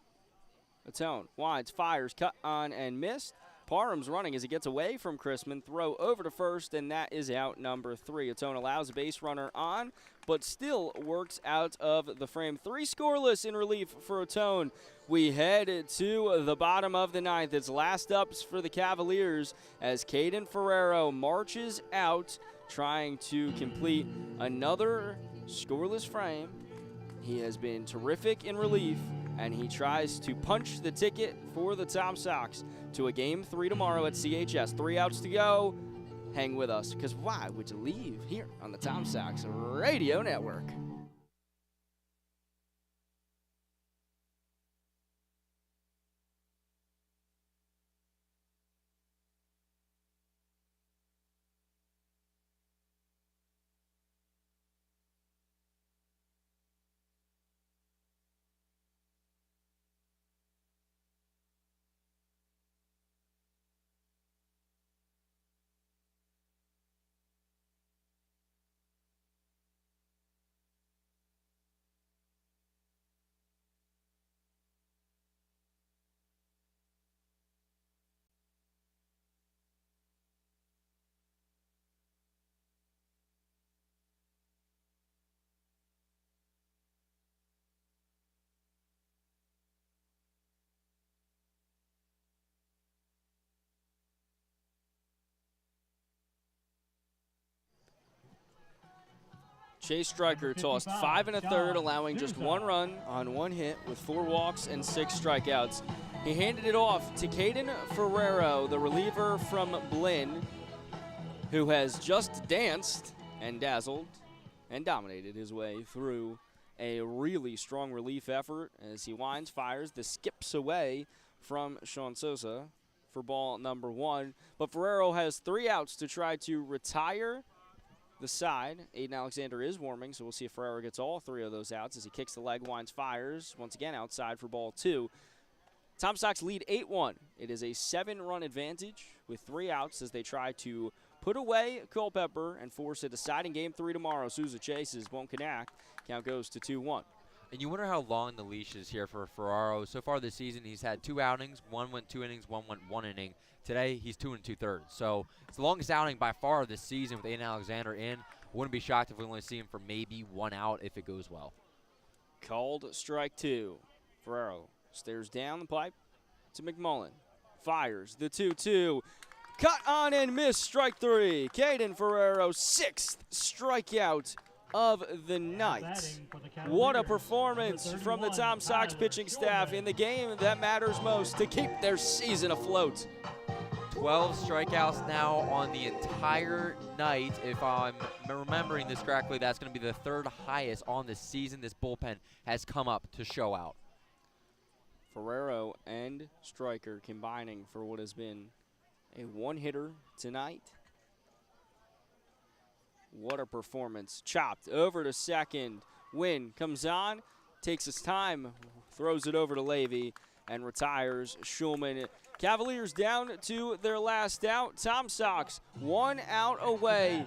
Atone winds, fires, cut on and missed. Parham's running as he gets away from Chrisman. Throw over to first, and that is out number 3. Atone allows a base runner on, but still works out of the frame. 3 scoreless in relief for Atone. We head to the bottom of the ninth. It's last ups for the Cavaliers as Caden Ferrero marches out, trying to complete another scoreless frame. He has been terrific in relief, and he tries to punch the ticket for the Tom Sox to a Game 3 tomorrow at CHS. 3 outs to go. Hang with us, because why would you leave here on the Tom Sox Radio Network? Chase Stryker tossed 5 1/3, allowing just 1 run on 1 hit with 4 walks and 6 strikeouts. He handed it off to Caden Ferrero, the reliever from Blinn, who has just danced and dazzled and dominated his way through a really strong relief effort as he winds, fires, the skips away from Sean Sosa for ball number 1. But Ferrero has 3 outs to try to retire the side. Aiden Alexander is warming, so we'll see if Ferrero gets all 3 of those outs as he kicks the leg, winds, fires, once again outside for ball 2. Tom Sox lead 8-1. It is a 7-run advantage with 3 outs as they try to put away Culpeper and force a deciding Game 3 tomorrow. Souza chases, won't connect. Count goes to 2-1. And you wonder how long the leash is here for Ferraro. So far this season, he's had 2 outings. 1 went 2 innings, 1 went 1 inning. Today, he's 2 2/3. So it's the longest outing by far this season with Aiden Alexander in. Wouldn't be shocked if we only see him for maybe 1 out if it goes well. Called strike 2. Ferraro stares down the pipe to McMullen. Fires the 2-2. Cut on and miss, strike 3. Caden Ferrero, 6th strikeout of the night. What a performance from the Tom Sox pitching staff in the game that matters most to keep their season afloat. 12 strikeouts now on the entire night. If I'm remembering this correctly, that's going to be the 3rd highest on the season. This bullpen has come up to show out. Ferrero and Stryker combining for what has been a 1-hitter tonight. What a performance. Chopped over to second. Wynn comes on, takes his time, throws it over to Levy, and retires Schulman. Cavaliers down to their last out. Tom Sox 1 out away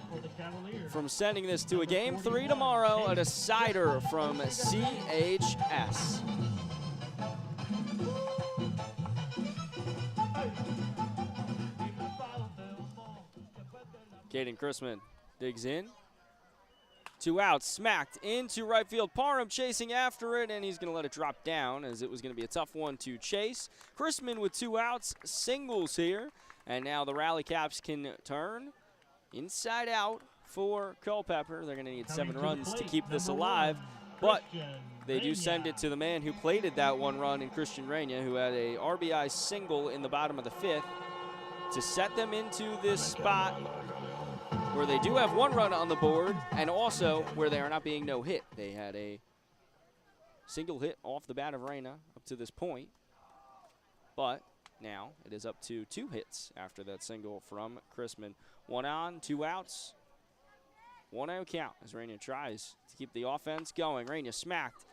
from sending this to a Game 3 tomorrow, a decider from CHS. Caden Chrisman digs in. 2 outs, smacked into right field. Parham chasing after it, and he's going to let it drop down as it was going to be a tough one to chase. Chrisman with 2 outs, singles here, and now the Rally Caps can turn inside out for Culpeper. They're going to need 7 runs to keep this alive, but they do send it to the man who plated that 1 run in Christian Reina, who had a RBI single in the bottom of the 5th to set them into this spot where they do have 1 run on the board, and also where they are not being no hit. They had a single hit off the bat of Reina up to this point, but now it is up to 2 hits after that single from Chrisman. 1 on, 2 outs, 1-0 count as Reina tries to keep the offense going. Reina smacked.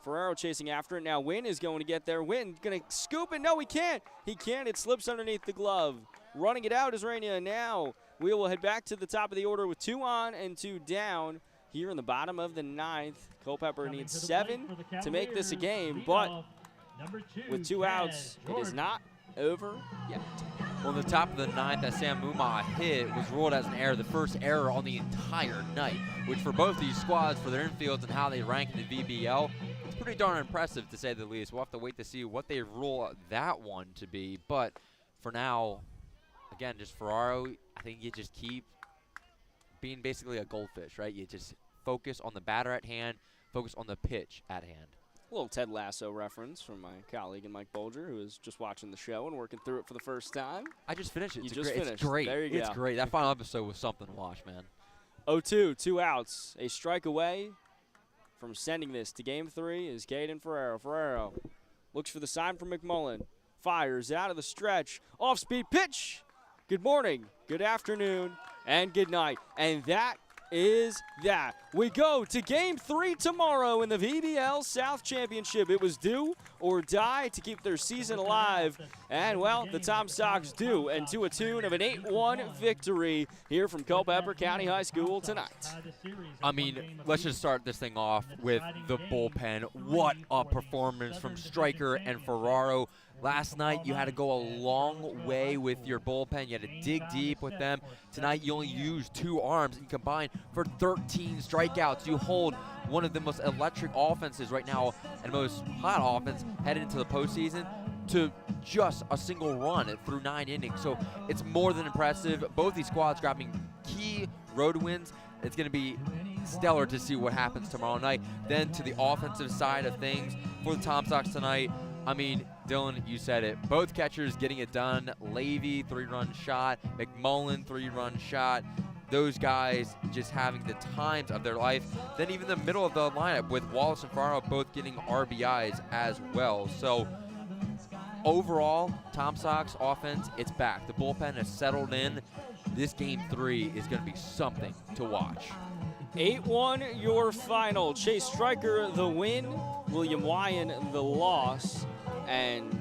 Ferrero chasing after it. Now Wynn is going to get there. Wynn going to scoop it. No, he can't. He can't. It slips underneath the glove. Running it out is Reina. Now we will head back to the top of the order with 2 on and 2 down here in the bottom of the 9th. Culpeper needs 7 to make this a game, but with 2 outs, it is not over yet. Well, the top of the 9th that Sam Muma hit was ruled as an error, the first error on the entire night, which for both these squads, for their infields and how they rank in the VBL, it's pretty darn impressive to say the least. We'll have to wait to see what they rule that one to be, but for now, again, just Ferraro, I think you just keep being basically a goldfish, right? You just focus on the batter at hand, focus on the pitch at hand. A little Ted Lasso reference from my colleague and Mike Bolger, who is just watching the show and working through it for the first time. I just finished it. It's great. There you go. It's great. That final episode was something to watch, man. 0-2, 2 outs. A strike away from sending this to game 3 is Caden Ferrero. Ferrero looks for the sign from McMullen. Fires out of the stretch. Off-speed pitch. Good morning, good afternoon, and good night. And that is that. We go to game 3 tomorrow in the VBL South Championship. It was do or die to keep their season alive. And, well, the Tom Sox do, and to a tune of an 8-1 victory here from Culpeper County High School tonight. I mean, let's just start this thing off with the bullpen. What a performance from Stryker and Ferraro. Last night, you had to go a long way with your bullpen. You had to dig deep with them. Tonight, you only used 2 arms and combined for 13 strikeouts. You hold one of the most electric offenses right now and most hot offense headed into the postseason to just a single run through 9 innings. So it's more than impressive. Both these squads grabbing key road wins. It's going to be stellar to see what happens tomorrow night. Then to the offensive side of things for the Tom Sox tonight, I mean, Dylan, you said it. Both catchers getting it done. Levy, 3-run shot. McMullen, 3-run shot. Those guys just having the times of their life. Then even the middle of the lineup with Wallace and Farrow both getting RBIs as well. So overall, Tom Sox offense, it's back. The bullpen has settled in. This game 3 is going to be something to watch. 8-1 your final. Chase Stryker the win, William Wyan the loss, and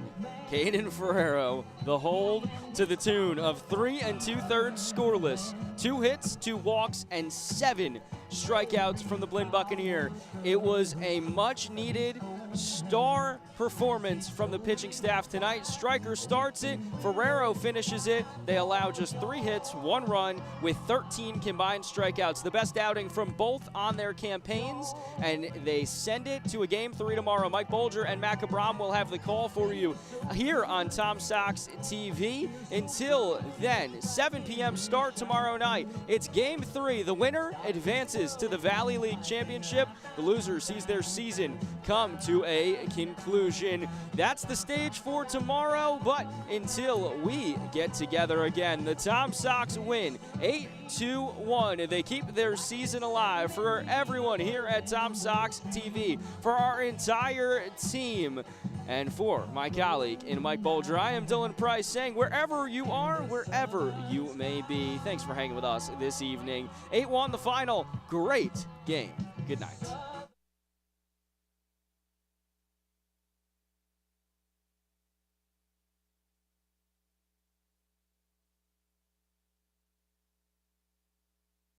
Caden Ferrero the hold to the tune of 3 2/3 scoreless. 2 hits, 2 walks, and 7 strikeouts from the Blinn Buccaneer. It was a much-needed star performance from the pitching staff tonight. Stryker starts it, Ferrero finishes it. They allow just 3 hits, 1 run with 13 combined strikeouts. The best outing from both on their campaigns, and they send it to a game 3 tomorrow. Mike Bolger and Matt Cabram will have the call for you here on Tom Sox TV. Until then, 7 p.m. start tomorrow night. It's game 3. The winner advances to the Valley League Championship. The loser sees their season come to a conclusion. That's the stage for tomorrow, but until we get together again, the Tom Sox win 8-1. They keep their season alive. For everyone here at Tom Sox TV, for our entire team, and for my colleague in Mike Bolger, I am Dylan Price saying wherever you are, wherever you may be, thanks for hanging with us this evening. 8-1 the final. Great game. Good night.